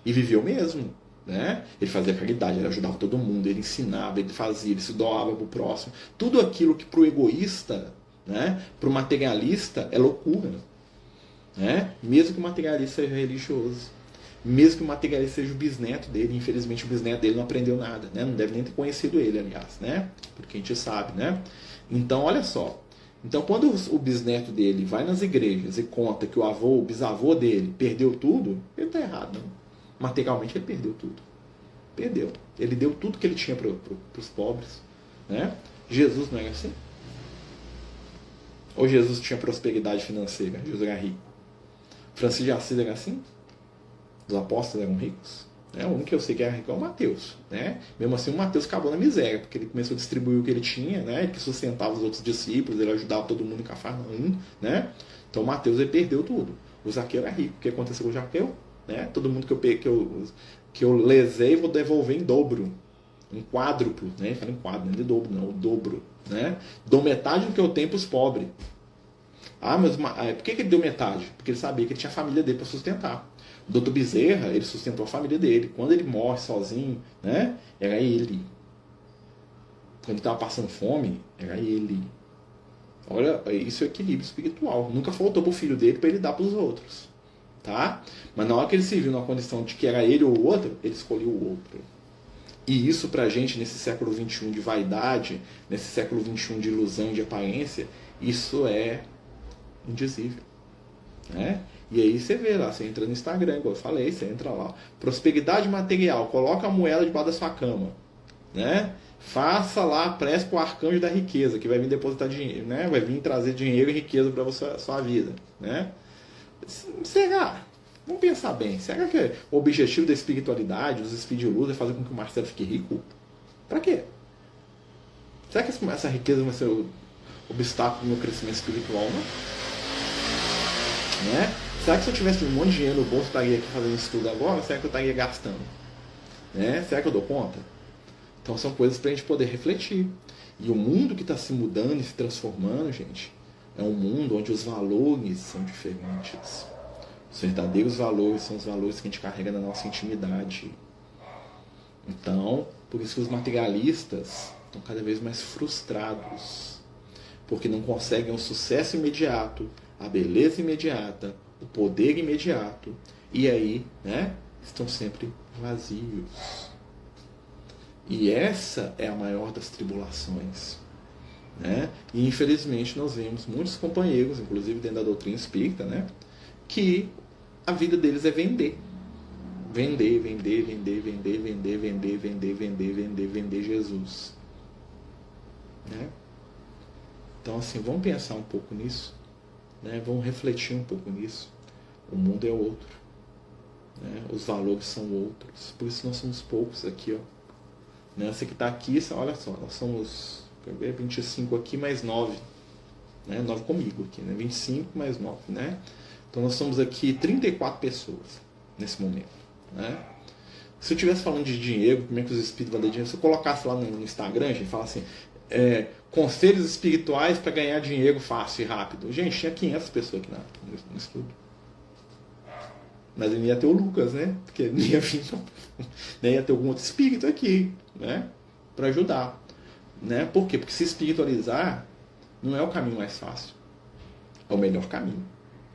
E viveu mesmo. Né? Ele fazia caridade, ele ajudava todo mundo, ele ensinava, ele fazia, ele se doava para o próximo. Tudo aquilo que para o egoísta, né, para o materialista, é loucura. Né? Mesmo que o materialista seja religioso. Mesmo que o materialista seja o bisneto dele, infelizmente o bisneto dele não aprendeu nada. Né? Não deve nem ter conhecido ele, aliás. Né? Porque a gente sabe, né? Então, olha só. Então, quando o bisneto dele vai nas igrejas e conta que o bisavô dele perdeu tudo, ele está errado. Não? Materialmente, ele perdeu tudo. Perdeu. Ele deu tudo que ele tinha para os pobres. Né? Jesus não era assim? Ou Jesus tinha prosperidade financeira? Jesus era rico. Francisco de Assis era assim? Os apóstolos eram ricos? O único que eu sei que era rico é o Mateus. Né? Mesmo assim, o Mateus acabou na miséria, porque ele começou a distribuir o que ele tinha, né? Ele sustentava os outros discípulos, ele ajudava todo mundo em Cafarnaum. Né? Então, o Mateus ele perdeu tudo. O Zaqueu era rico. O que aconteceu com o Zaqueu? Né? Todo mundo que eu lesei, vou devolver em dobro. Em quádruplo. Né? Fala em quádruplo, não é de dobro, não. O dobro. Né? Dou metade do que eu tenho para os pobres. Ah, mas por que ele deu metade? Porque ele sabia que ele tinha a família dele para sustentar. O Dr. Bezerra, ele sustentou a família dele. Quando ele morre sozinho, né, era ele. Quando ele estava passando fome, era ele. Olha, isso é equilíbrio espiritual. Nunca faltou para o filho dele para ele dar para os outros. Tá? Mas na hora que ele se viu na condição de que era ele ou o outro, ele escolheu o outro. E isso pra gente, nesse século XXI de vaidade, nesse século XXI de ilusão e de aparência, isso é indizível. Né? E aí você vê lá, você entra no Instagram, igual eu falei, você entra lá, prosperidade material, coloca a moeda debaixo da sua cama, né? Faça lá, prece para o arcanjo da riqueza, que vai vir depositar dinheiro, né? Vai vir trazer dinheiro e riqueza para a sua vida, né? Será? Vamos pensar bem. Será que o objetivo da espiritualidade, dos speed luz, é fazer com que o Marcelo fique rico? Pra quê? Será que essa riqueza vai ser o obstáculo do meu crescimento espiritual? Não? Né? Será que se eu tivesse um monte de dinheiro no bolso, eu estaria aqui fazendo isso tudo agora? Ou será que eu estaria gastando? Né? Será que eu dou conta? Então são coisas para a gente poder refletir. E o mundo que está se mudando e se transformando, gente, é um mundo onde os valores são diferentes. Os verdadeiros valores são os valores que a gente carrega na nossa intimidade. Então, por isso que os materialistas estão cada vez mais frustrados. Porque não conseguem o sucesso imediato, a beleza imediata, o poder imediato. E aí, né, estão sempre vazios. E essa é a maior das tribulações. Né? E infelizmente nós vemos muitos companheiros, inclusive dentro da doutrina espírita, né, que a vida deles é vender. Vender, vender, vender, vender, vender, vender, vender, vender, vender, vender Jesus. Né? Então assim, vamos pensar um pouco nisso. Né? Vamos refletir um pouco nisso. O mundo é outro. Né? Os valores são outros. Por isso nós somos poucos aqui. Ó. Né? Você que está aqui, olha só, nós somos 25 aqui mais 9. Né? 9 comigo aqui, né? 25 mais 9. Né? Então nós somos aqui 34 pessoas nesse momento. Né? Se eu estivesse falando de dinheiro, como é que os espíritos vão dar dinheiro, se eu colocasse lá no Instagram, a gente fala assim, conselhos espirituais para ganhar dinheiro fácil e rápido. Gente, tinha 500 pessoas aqui no estudo. Mas não ia ter o Lucas, né? Porque não ia vir, nem ia ter algum outro espírito aqui, né? Para ajudar. Né? Por quê? Porque se espiritualizar não é o caminho mais fácil. É o melhor caminho.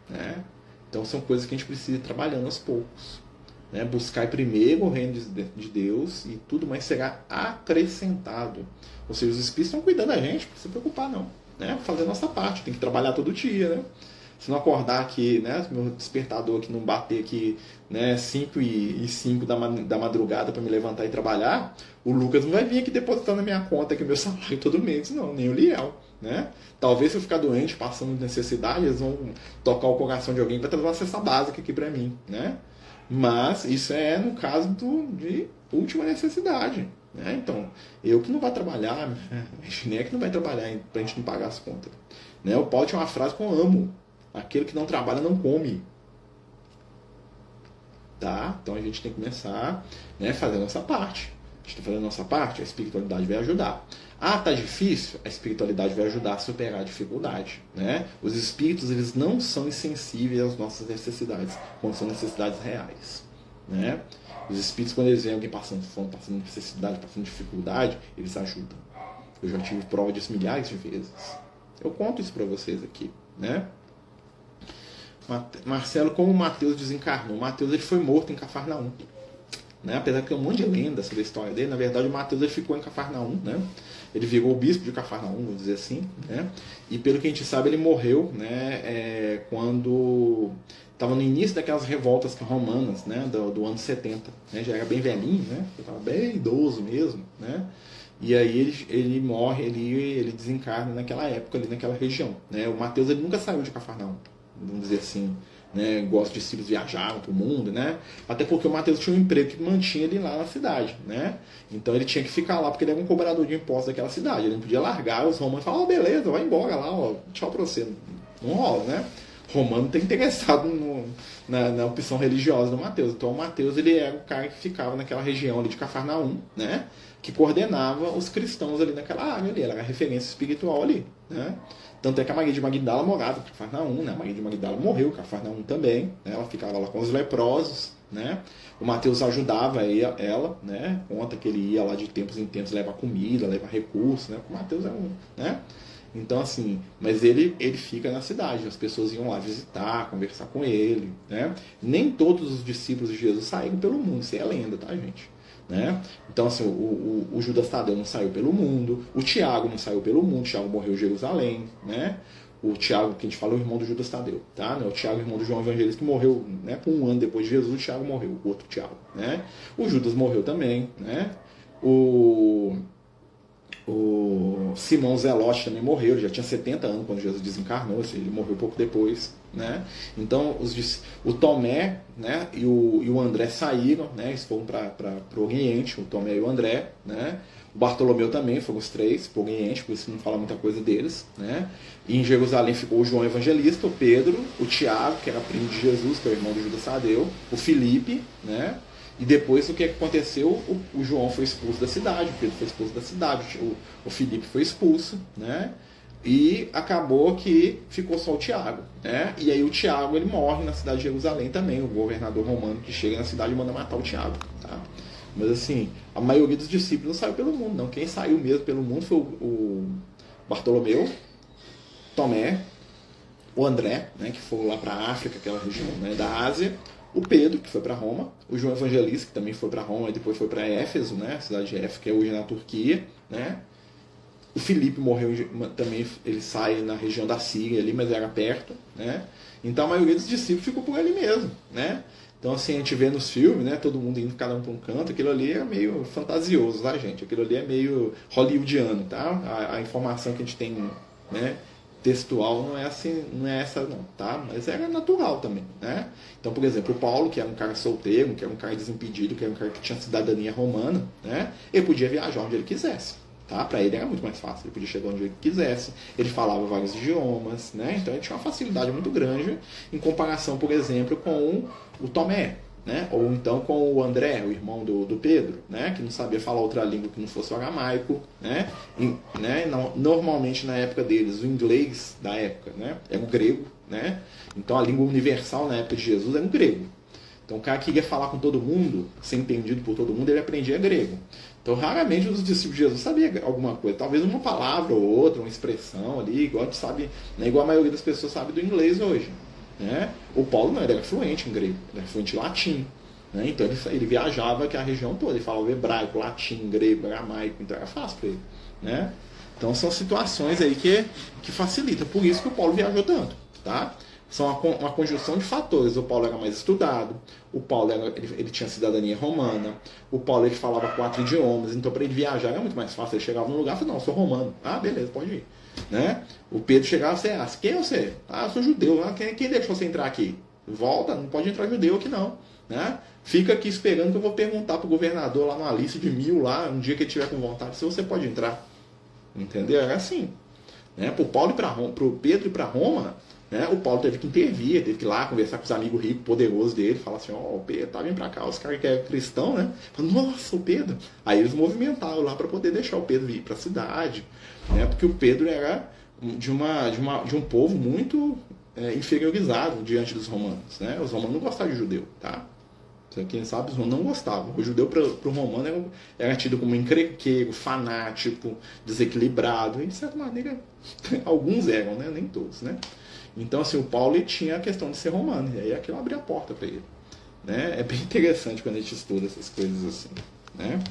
Né? Então são coisas que a gente precisa ir trabalhando aos poucos. Né? Buscar primeiro o reino de Deus e tudo mais será acrescentado. Ou seja, os espíritos estão cuidando da gente, não precisa se preocupar não. Né? Fazer a nossa parte, tem que trabalhar todo dia. Né? Se não acordar aqui, né, meu despertador aqui não bater aqui, né, 5 e 5 da madrugada para me levantar e trabalhar, o Lucas não vai vir aqui depositar na minha conta aqui meu salário todo mês, não, nem o Liel. Né? Talvez se eu ficar doente, passando necessidade, eles vão tocar o coração de alguém para trazer uma cesta básica aqui para mim. Né? Mas isso é no caso de última necessidade. Né? Então, eu que não vai trabalhar, a Giné que não vai trabalhar para a gente não pagar as contas. Né? O Paulo tinha uma frase que eu amo. Aquele que não trabalha não come. Tá? Então a gente tem que começar, né, fazer a nossa parte. A gente está fazendo a nossa parte, a espiritualidade vai ajudar. Ah, tá difícil? A espiritualidade vai ajudar a superar a dificuldade. Né? Os espíritos, eles não são insensíveis às nossas necessidades, quando são necessidades reais. Né? Os espíritos, quando eles veem alguém passando fome, passando necessidade, passando dificuldade, eles ajudam. Eu já tive prova disso milhares de vezes. Eu conto isso para vocês aqui. Né? Marcelo, como o Mateus desencarnou? O Mateus ele foi morto em Cafarnaum. Né? Apesar que tem um monte de lenda sobre a história dele, na verdade o Mateus ele ficou em Cafarnaum. Né? Ele virou o bispo de Cafarnaum, vamos dizer assim. Né? E pelo que a gente sabe, ele morreu, né, quando estava no início daquelas revoltas romanas, né, do ano 70. Né? Já era bem velhinho, né? Estava bem idoso mesmo. Né? E aí ele morre, ele desencarna naquela época, ali naquela região. Né? O Mateus ele nunca saiu de Cafarnaum. Vamos dizer assim, né? Os discípulos viajavam para o mundo, né? Até porque o Mateus tinha um emprego que mantinha ele lá na cidade, né? Então ele tinha que ficar lá porque ele era um cobrador de impostos daquela cidade. Ele não podia largar os romanos e falar, beleza, vai embora lá, ó, tchau para você. Não rola, né? O romano está interessado na opção religiosa do Mateus. Então o Mateus ele era o cara que ficava naquela região ali de Cafarnaum, né? Que coordenava os cristãos ali naquela área ali. Ele era a referência espiritual ali, né? Tanto é que a Maria de Magdala morava em Cafarnaum, né? A Maria de Magdala morreu em Cafarnaum também, né? Ela ficava lá com os leprosos, né? O Mateus ajudava ela, né? Conta que ele ia lá de tempos em tempos levar comida, levar recursos, né? O Mateus é né? Então assim, mas ele fica na cidade, as pessoas iam lá visitar, conversar com ele, né? Nem todos os discípulos de Jesus saíram pelo mundo, isso é lenda, tá, gente? Né? Então assim, o Judas Tadeu não saiu pelo mundo, o Tiago não saiu pelo mundo, o Tiago morreu em Jerusalém, né? O Tiago, que a gente fala, é o irmão do Judas Tadeu, tá? O Tiago, irmão do João Evangelista, que morreu, né, com 1 ano depois de Jesus, o Tiago morreu, o outro Tiago, né? O Judas morreu também, né? Simão Zelote também morreu, ele já tinha 70 anos quando Jesus desencarnou, ou seja, ele morreu pouco depois, né? Então o Tomé, né, e o André saíram, né, eles foram para o Oriente, o Tomé e o André, né? O Bartolomeu também, foram os três para o Oriente, por isso não fala muita coisa deles, né? E em Jerusalém ficou o João Evangelista, o Pedro, o Tiago, que era primo de Jesus, que é o irmão de Judas Tadeu, o Filipe, né? E depois o que aconteceu? O João foi expulso da cidade, o Pedro foi expulso da cidade, o Filipe foi expulso, né? E acabou que ficou só o Tiago, né? E aí o Tiago ele morre na cidade de Jerusalém também, o governador romano que chega na cidade e manda matar o Tiago, tá? Mas assim, a maioria dos discípulos não saiu pelo mundo, não. Quem saiu mesmo pelo mundo foi o Bartolomeu, Tomé, o André, né, que foi lá para a África, aquela região, né, da Ásia, o Pedro, que foi para Roma, o João Evangelista, que também foi para Roma e depois foi para Éfeso, né, a cidade de Éfeso, que é hoje na Turquia, né. O Filipe morreu também, ele sai na região da Síria ali, mas era perto, né. Então a maioria dos discípulos ficou por ali mesmo, né. Então assim, a gente vê nos filmes, né, todo mundo indo cada um para um canto, aquilo ali é meio fantasioso, tá, gente? Aquilo ali é meio hollywoodiano, tá? A informação que a gente tem, né, textual não é assim, não é essa não, tá? Mas era natural também, né? Então, por exemplo, o Paulo, que era um cara solteiro, que era um cara desimpedido, que era um cara que tinha cidadania romana, né? Ele podia viajar onde ele quisesse, tá? Para ele era muito mais fácil, ele podia chegar onde ele quisesse, ele falava vários idiomas, né? Então ele tinha uma facilidade muito grande em comparação, por exemplo, com o Tomé, né? Ou então com o André, o irmão do Pedro, né? Que não sabia falar outra língua que não fosse o aramaico, né? Normalmente na época deles, o inglês da época, né, era o grego, né? Então a língua universal na época de Jesus era o grego. Então o cara que ia falar com todo mundo, ser entendido por todo mundo, ele aprendia grego. Então raramente os discípulos de Jesus sabiam alguma coisa, talvez uma palavra ou outra, uma expressão ali, igual a gente sabe, né, igual a maioria das pessoas sabe do inglês hoje, né? O Paulo não, ele era fluente em grego, ele era fluente em latim, né? Então ele viajava aqui a região toda, ele falava hebraico, latim, grego, aramaico, então era fácil para ele, né? Então são situações aí que facilitam, por isso que o Paulo viajou tanto, tá? São uma conjunção de fatores. O Paulo era mais estudado, o Paulo ele tinha cidadania romana, o Paulo ele falava 4 idiomas, então para ele viajar era muito mais fácil. Ele chegava num lugar e falava, não, eu sou romano. Ah, beleza, pode ir. Né? O Pedro chegava e falava, quem é você? Ah, eu sou judeu. Ah, quem deixou você entrar aqui? Volta, não pode entrar judeu aqui não. Né? Fica aqui esperando que eu vou perguntar pro governador lá numa lista de 1000 lá, um dia que ele tiver com vontade, se você pode entrar. Entendeu? Era assim. Né? Pro Pedro ir para Roma, né, o Paulo teve que intervir, teve que ir lá conversar com os amigos ricos, poderosos dele, falar assim, ó, o Pedro tá vindo pra cá, os caras que é cristão, né? Falaram, nossa, o Pedro. Aí eles movimentaram lá para poder deixar o Pedro vir para a cidade, né? Porque o Pedro era de um povo muito inferiorizado diante dos romanos, né? Os romanos não gostavam de judeu, tá? Quem sabe os romanos não gostavam. O judeu para o romano era tido como encrenqueiro, fanático, desequilibrado. E de certa maneira, alguns eram, né? Nem todos, né? Então, assim, o Paulo tinha a questão de ser romano, e aí aquilo abria a porta para ele. Né? É bem interessante quando a gente estuda essas coisas assim. Né?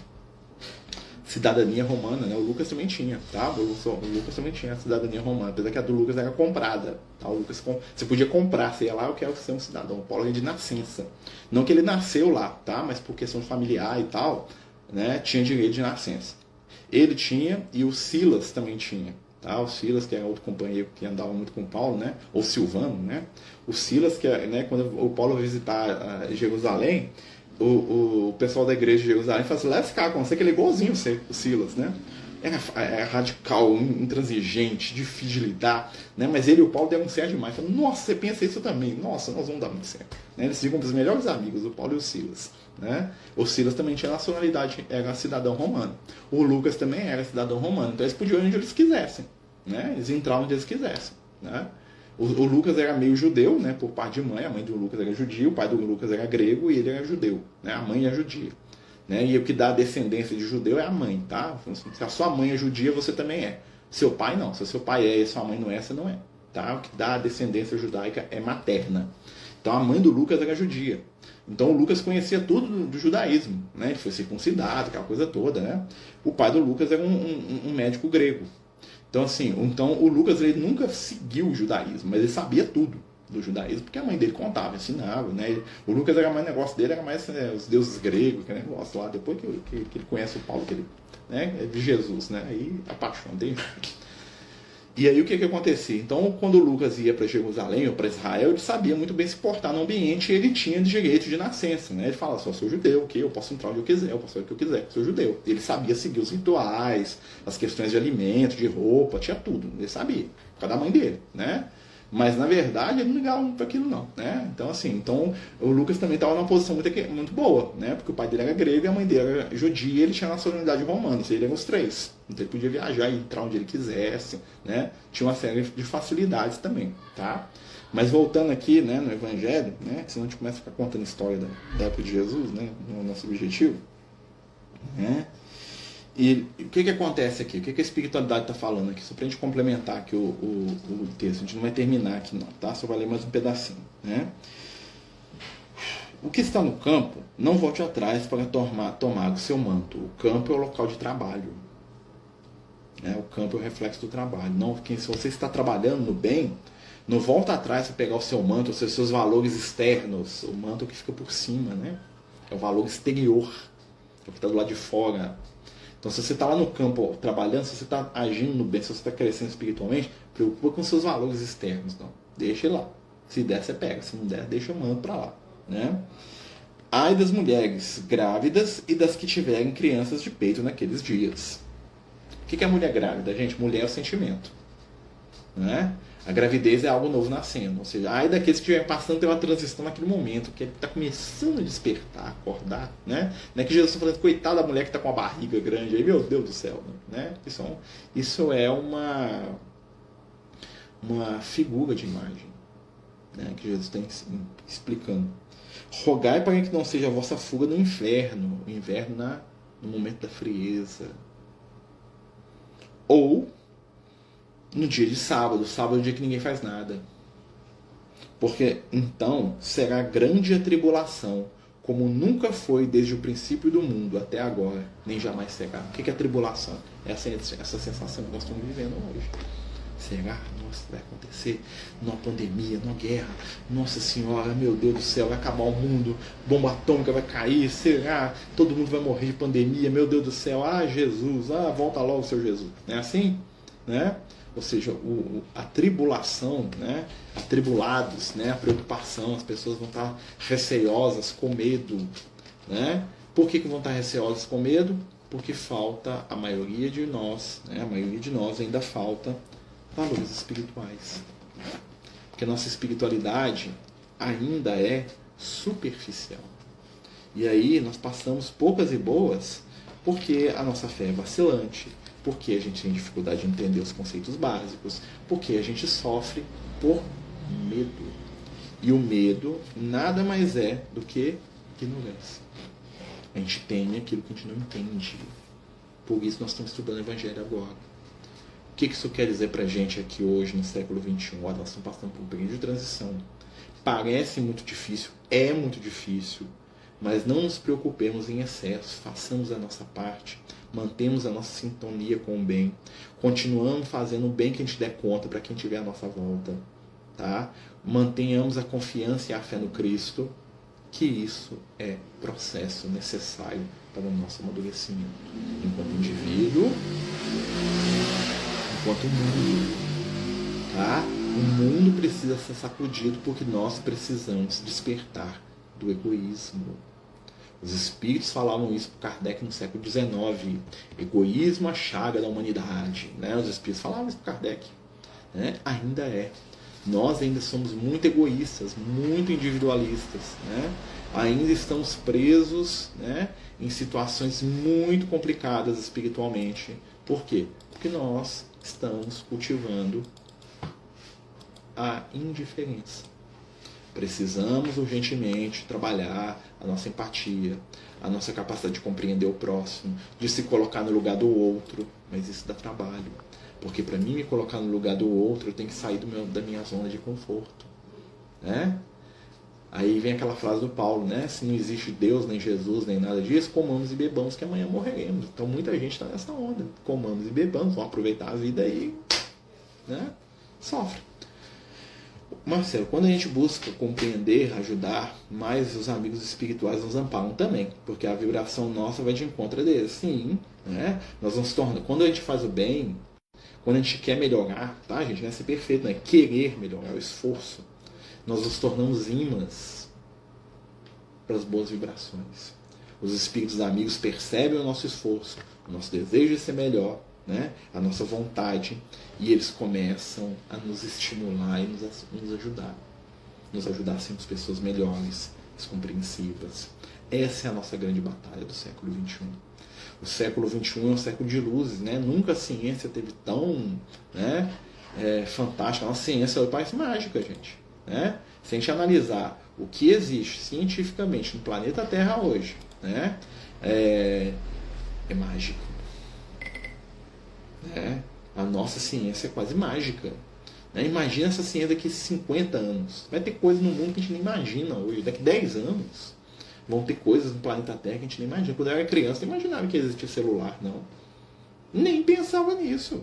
Cidadania romana, né? O Lucas também tinha, tá? O Lucas também tinha a cidadania romana, apesar que a do Lucas era comprada. Tá? O Lucas, você podia comprar, você ia lá, eu quero ser um cidadão. O Paulo era de nascença. Não que ele nasceu lá, tá? Mas por questão familiar e tal, né? Tinha direito de nascença. Ele tinha e o Silas também tinha. Tá? O Silas, que era outro companheiro que andava muito com o Paulo, né? Ou Silvano, né? O Silas, que né, quando o Paulo vai visitar Jerusalém, o pessoal da igreja de Jerusalém fala assim, leva esse cara com você, que ele é igualzinho o Silas, né? É radical, intransigente, difícil de lidar, né? Mas ele e o Paulo deram certo demais. Falam, nossa, você pensa isso também? Nossa, nós vamos dar muito certo. Né? Eles ficam os melhores amigos, o Paulo e o Silas. Né? O Silas também tinha nacionalidade, era cidadão romano. O Lucas também era cidadão romano. Então eles podiam ir onde eles quisessem. Né? Eles entravam onde eles quisessem. Né? O Lucas era meio judeu, né? Por parte de mãe. A mãe do Lucas era judia, o pai do Lucas era grego e ele era judeu. Né? A mãe é judia. Né? E o que dá a descendência de judeu é a mãe. Tá? Se a sua mãe é judia, você também é. Seu pai não. Se o seu pai é e sua mãe não é, você não é. Tá? O que dá a descendência judaica é materna. Então a mãe do Lucas era judia. Então o Lucas conhecia tudo do judaísmo, né? Ele foi circuncidado, aquela coisa toda, né? O pai do Lucas era um médico grego. Então assim, o Lucas ele nunca seguiu o judaísmo, mas ele sabia tudo, do judaísmo, porque a mãe dele contava, ensinava, né? O Lucas era mais, negócio dele era mais os deuses gregos, que negócio lá, depois que ele conhece o Paulo, que ele, né, é de Jesus, né? Aí apaixona, tem. E aí o que acontecia? Então, quando o Lucas ia para Jerusalém ou para Israel, ele sabia muito bem se portar no ambiente e ele tinha direito de nascença, né? Ele falava, só sou judeu, que eu posso entrar onde eu quiser, eu posso fazer o que eu quiser, sou judeu. Ele sabia seguir os rituais, as questões de alimento, de roupa, tinha tudo, ele sabia, por causa da mãe dele, né? Mas, na verdade, ele não ligava para aquilo, não, né? Então, assim, o Lucas também estava numa posição muito boa, né? Porque o pai dele era grego e a mãe dele era judia e ele tinha nacionalidade romana, ele eram os três. Então, ele podia viajar e entrar onde ele quisesse, né? Tinha uma série de facilidades também, tá? Mas, voltando aqui, né, no Evangelho, né? Senão a gente começa a ficar contando a história da época de Jesus, né? No nosso objetivo, né? E o que acontece aqui? O que a espiritualidade está falando aqui? Só para a gente complementar aqui o texto. A gente não vai terminar aqui não, tá? Só vai ler mais um pedacinho, né? O que está no campo, não volte atrás para tomar o seu manto. O campo é o local de trabalho. Né? O campo é o reflexo do trabalho. Não, se você está trabalhando no bem, não volta atrás para pegar o seu manto, os seus valores externos. O manto é o que fica por cima, né? É o valor exterior. É o que está do lado de fora. Então, se você está lá no campo trabalhando, se você está agindo no bem, se você está crescendo espiritualmente, preocupa com seus valores externos. Não. Deixa ele lá. Se der, você pega. Se não der, deixa o manto para lá. Né? Ai das mulheres grávidas e das que tiverem crianças de peito naqueles dias. O que é a mulher grávida, gente? Mulher é o sentimento. Né? A gravidez é algo novo nascendo. Ou seja, ai daqueles que estiverem passando por uma transição naquele momento, que ele está começando a despertar, acordar. Né? Não é que Jesus está falando, coitada da mulher que está com a barriga grande aí, meu Deus do céu. Né? Isso é uma figura de imagem, né? Que Jesus está explicando. Rogai para que não seja a vossa fuga no inverno. O inverno no momento da frieza. Ou no dia de sábado. Sábado é o dia que ninguém faz nada. Porque então será grande a tribulação, como nunca foi desde o princípio do mundo até agora, nem jamais será. O que é a tribulação? Essa sensação que nós estamos vivendo hoje. Será? Nossa, vai acontecer numa pandemia, numa guerra. Nossa Senhora, meu Deus do céu, vai acabar o mundo, bomba atômica vai cair, será? Todo mundo vai morrer de pandemia, meu Deus do céu, Jesus, volta logo, seu Jesus. Não é assim? Né? Ou seja, a tribulação, né? Atribulados, né? A preocupação, as pessoas vão estar receiosas, com medo. Né? Por que vão estar receiosas com medo? Porque falta a maioria de nós, né? A maioria de nós ainda falta valores espirituais. Porque a nossa espiritualidade ainda é superficial. E aí nós passamos poucas e boas porque a nossa fé é vacilante, porque a gente tem dificuldade de entender os conceitos básicos, porque a gente sofre por medo. E o medo nada mais é do que ignorância. A gente teme aquilo que a gente não entende. Por isso nós estamos estudando o Evangelho agora. O que isso quer dizer pra gente aqui hoje, no século XXI? Olha, nós estamos passando por um período de transição. Parece muito difícil, é muito difícil, mas não nos preocupemos em excesso, façamos a nossa parte, mantemos a nossa sintonia com o bem, continuamos fazendo o bem que a gente der conta para quem estiver à nossa volta. Tá? Mantenhamos a confiança e a fé no Cristo, que isso é processo necessário para o nosso amadurecimento, enquanto indivíduo, enquanto mundo. Tá? O mundo precisa ser sacudido porque nós precisamos despertar do egoísmo. Os espíritos falavam isso para Kardec no século XIX. Egoísmo, a chaga da humanidade. Né? Os espíritos falavam isso para Kardec. Né? Ainda é. Nós ainda somos muito egoístas, muito individualistas. Né? Ainda estamos presos, né, em situações muito complicadas espiritualmente. Por quê? Porque nós estamos cultivando a indiferença. Precisamos urgentemente trabalhar a nossa empatia, a nossa capacidade de compreender o próximo, de se colocar no lugar do outro, mas isso dá trabalho. Porque para mim me colocar no lugar do outro, eu tenho que sair da minha zona de conforto. Né? Aí vem aquela frase do Paulo, né? Se não existe Deus, nem Jesus, nem nada disso, comamos e bebamos que amanhã morreremos. Então muita gente está nessa onda. Comamos e bebamos, vamos aproveitar a vida aí, né? Sofre. Marcelo, quando a gente busca compreender, ajudar, mais os amigos espirituais nos amparam também, porque a vibração nossa vai de encontro deles. Sim, né? Nós nos tornamos, quando a gente faz o bem, quando a gente quer melhorar, tá, gente? Não é ser perfeito, não é querer melhorar, é o esforço. Nós nos tornamos ímãs para as boas vibrações. Os espíritos amigos percebem o nosso esforço, o nosso desejo de ser melhor, né? A nossa vontade, e eles começam a nos estimular e nos ajudar. Nos ajudar a sermos pessoas melhores, mais compreensivas. Essa é a nossa grande batalha do século XXI. O século XXI é um século de luzes, né? Nunca a ciência teve tão, né, fantástica. A ciência parece mágica, gente. Né? Se a gente analisar o que existe cientificamente no planeta Terra hoje, né, é mágico. Né? A nossa ciência é quase mágica. Né? Imagina essa ciência daqui a 50 anos. Vai ter coisas no mundo que a gente nem imagina hoje. Daqui a 10 anos vão ter coisas no planeta Terra que a gente nem imagina. Quando eu era criança, eu não imaginava que existia celular, não. Nem pensava nisso.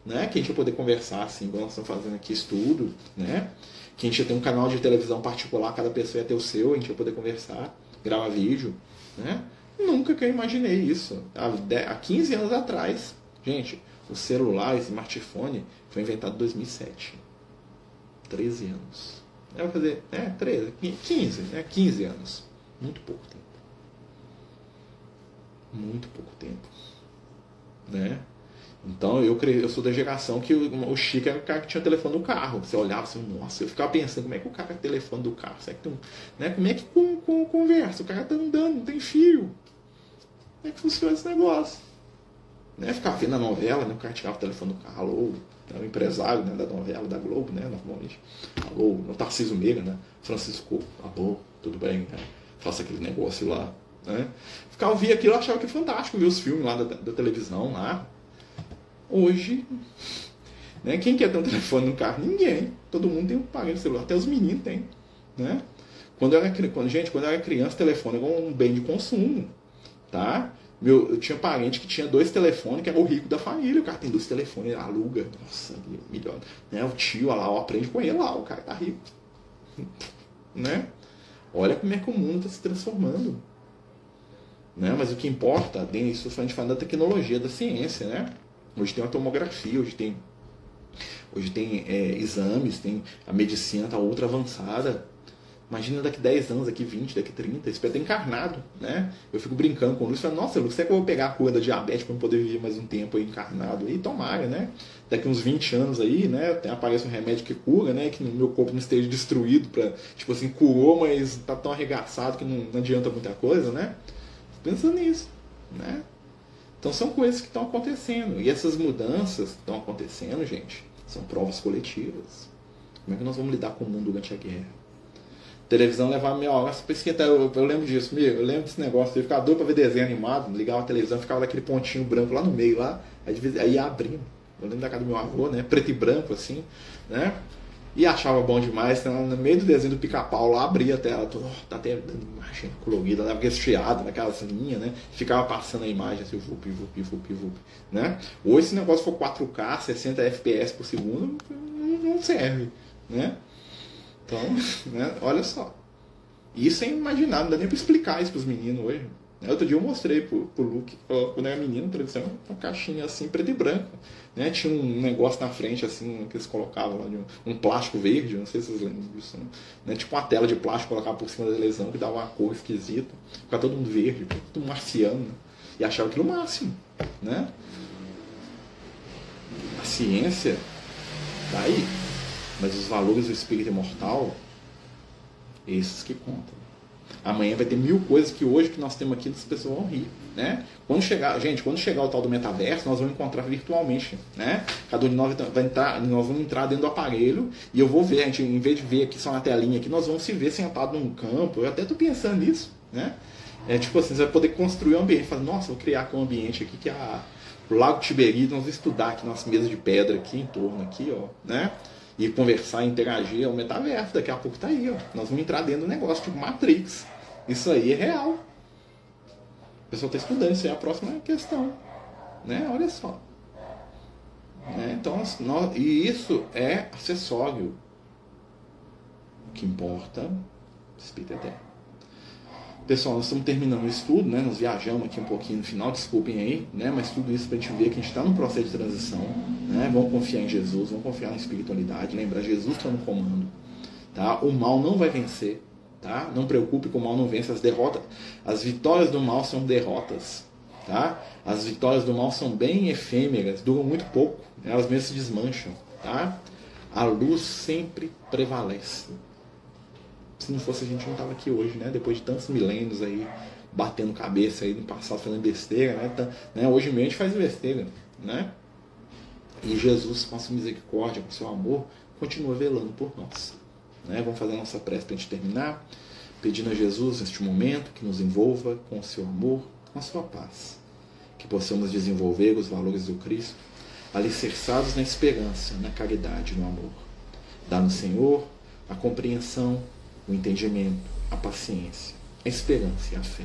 Né? Que a gente ia poder conversar assim, igual nós estamos fazendo aqui estudo. Né? Que a gente ia ter um canal de televisão particular, cada pessoa ia ter o seu, a gente ia poder conversar, gravar vídeo. Né? Nunca que eu imaginei isso. Há 15 anos atrás, gente, o celular, esse smartphone, foi inventado em 2007. 13 anos. Vai fazer 13, 15, né? 15 anos. Muito pouco tempo. Muito pouco tempo. Né? Então eu sou da geração que o Chico era o cara que tinha o telefone do carro. Você olhava assim, nossa, eu ficava pensando como é que o cara tem o telefone do carro? Será que tem né? Como é que conversa? O cara tá andando, não tem fio. Como é que funciona esse negócio? Né? Ficava vendo a novela, né? O cara tirava o telefone do carro, alô, né? O empresário, né? Da novela, da Globo, né? Normalmente. Alô, o Tarcísio Meira, né? Francisco, alô, tudo bem, né? Faça aquele negócio lá. Né? Ficava, via aquilo, achava que é fantástico, via os filmes lá da televisão lá. Hoje, né? Quem quer ter um telefone no carro? Ninguém. Todo mundo tem um aparelho celular, até os meninos têm. Né? Quando eu era criança, telefone era um bem de consumo. Tá? Eu tinha parente que tinha 2 telefones, que era o rico da família. O cara tem 2 telefones, ele aluga. Nossa, melhor. Né? O tio lá, aprende com ele lá, o cara tá rico. Né? Olha como é que o mundo está se transformando. Né? Mas o que importa, isso a gente fala da tecnologia, da ciência, né? Hoje tem uma tomografia, hoje tem exames, tem a medicina está ultra avançada. Imagina daqui 10 anos, daqui 20, daqui 30, espero ter encarnado, né? Eu fico brincando com o Lúcio, falo, nossa, Lúcio, será que eu vou pegar a cura da diabetes para poder viver mais um tempo aí encarnado? E tomara, né? Daqui uns 20 anos aí, né? Aparece um remédio que cura, né? Que no meu corpo não esteja destruído, tipo assim, curou, mas tá tão arregaçado que não adianta muita coisa, né? Pensando nisso, né? Então são coisas que estão acontecendo. E essas mudanças que estão acontecendo, gente, são provas coletivas. Como é que nós vamos lidar com o mundo durante a guerra? Televisão levava meia hora para esquentar. Eu lembro disso, eu lembro desse negócio. Eu ficava doido para ver desenho animado, ligava a televisão, ficava daquele pontinho branco lá no meio, lá, aí ia abrindo. Eu lembro da casa do meu avô, né? Preto e branco, assim, né? E achava bom demais, então, no meio do desenho do Pica-Pau lá, abria a tela, tá até dando imagem colorida, né? Recheado naquelas linhas, né? Ficava passando a imagem assim, vup, né? Hoje, se o negócio for 4K, 60 FPS por segundo, não serve, né? Então, né? Olha só. Isso é imaginável, não dá nem pra explicar isso pros meninos hoje. Outro dia eu mostrei pro Luke, quando era menino, televisão, uma caixinha assim, preta e branca. Né? Tinha um negócio na frente, assim, que eles colocavam lá, um plástico verde, não sei se vocês lembram disso. Né? Tipo uma tela de plástico colocava por cima da televisão, que dava uma cor esquisita. Ficava todo mundo verde, todo marciano. Né? E achava aquilo o máximo. Né? A ciência tá aí. Mas os valores do espírito imortal, esses que contam. Amanhã vai ter 1000 coisas que hoje que nós temos aqui, as pessoas vão rir, né? Quando chegar o tal do metaverso, nós vamos encontrar virtualmente, né? Cada um de nós nós vamos entrar dentro do aparelho e eu vou ver, a gente, em vez de ver aqui só na telinha aqui, nós vamos se ver sentado num campo. Eu até tô pensando nisso, né? Tipo assim, você vai poder construir um ambiente, falar, nossa, vou criar aqui um ambiente aqui que é o Lago Tiberíades, nós vamos estudar aqui nossas mesas de pedra aqui em torno aqui, ó, né? E conversar, interagir, é o metaverso, daqui a pouco tá aí, ó. Nós vamos entrar dentro do negócio, tipo Matrix. Isso aí é real. O pessoal está estudando, isso aí é a próxima questão. Né? Olha só. Né? Então, e isso é acessório. O que importa, Espírito Eterno. Pessoal, nós estamos terminando o estudo, né? Nós viajamos aqui um pouquinho no final, desculpem aí, né? Mas tudo isso para a gente ver que a gente está num processo de transição, né? Vamos confiar em Jesus, vamos confiar na espiritualidade, lembrar, Jesus está no comando, tá? O mal não vai vencer, tá? Não preocupe que o mal não vence, as vitórias do mal são derrotas, tá? As vitórias do mal são bem efêmeras, duram muito pouco, né? Elas mesmo se desmancham, tá? A luz sempre prevalece. Se não fosse, a gente não estava aqui hoje, né? Depois de tantos milênios aí, batendo cabeça aí no passado, fazendo besteira, né? Hoje mesmo a gente faz besteira, né? E Jesus, com a sua misericórdia, com o seu amor, continua velando por nós, né? Vamos fazer a nossa prece para a gente terminar, pedindo a Jesus, neste momento, que nos envolva com o seu amor, com a sua paz, que possamos desenvolver os valores do Cristo, alicerçados na esperança, na caridade, no amor. Dá-nos, Senhor, a compreensão, o entendimento, a paciência, a esperança e a fé.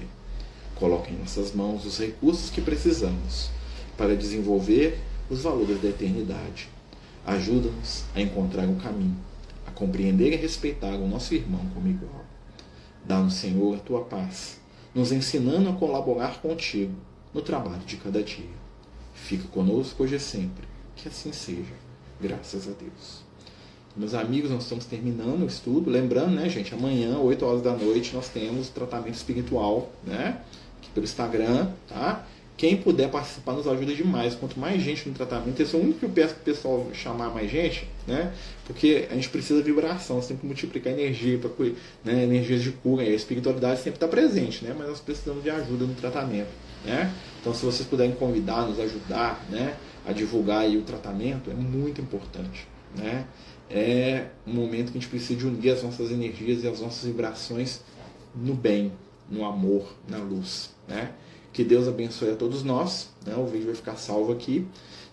Coloque em nossas mãos os recursos que precisamos para desenvolver os valores da eternidade. Ajuda-nos a encontrar o caminho, a compreender e respeitar o nosso irmão como igual. Dá-nos, Senhor, a tua paz, nos ensinando a colaborar contigo no trabalho de cada dia. Fica conosco hoje e sempre. Que assim seja. Graças a Deus. Meus amigos, nós estamos terminando o estudo. Lembrando, né, gente, amanhã, 8 horas da noite, nós temos o tratamento espiritual, né, aqui pelo Instagram, tá? Quem puder participar nos ajuda demais. Quanto mais gente no tratamento, esse é o único que eu peço para o pessoal chamar mais gente, né? Porque a gente precisa de vibração, você tem que multiplicar energia, né, energias de cura. E a espiritualidade sempre está presente, né? Mas nós precisamos de ajuda no tratamento, né? Então, se vocês puderem convidar, nos ajudar, né, a divulgar aí o tratamento, é muito importante, né? É um momento que a gente precisa de unir as nossas energias e as nossas vibrações no bem, no amor, na luz, né? Que Deus abençoe a todos nós, né? O vídeo vai ficar salvo aqui,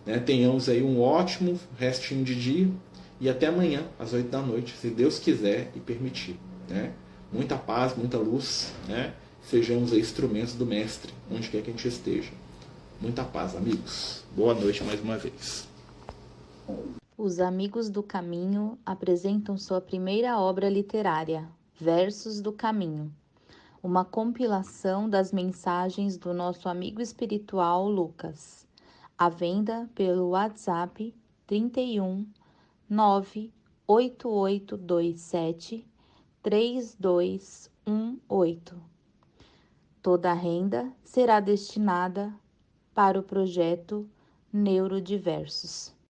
né? Tenhamos aí um ótimo restinho de dia e até amanhã às 8 da noite, se Deus quiser e permitir, né? Muita paz, muita luz, né? Sejamos aí instrumentos do Mestre, onde quer que a gente esteja. Muita paz, amigos. Boa noite mais uma vez. Os Amigos do Caminho apresentam sua primeira obra literária, Versos do Caminho, uma compilação das mensagens do nosso amigo espiritual Lucas, à venda pelo WhatsApp 31 98827 3218. Toda a renda será destinada para o projeto Neurodiversos.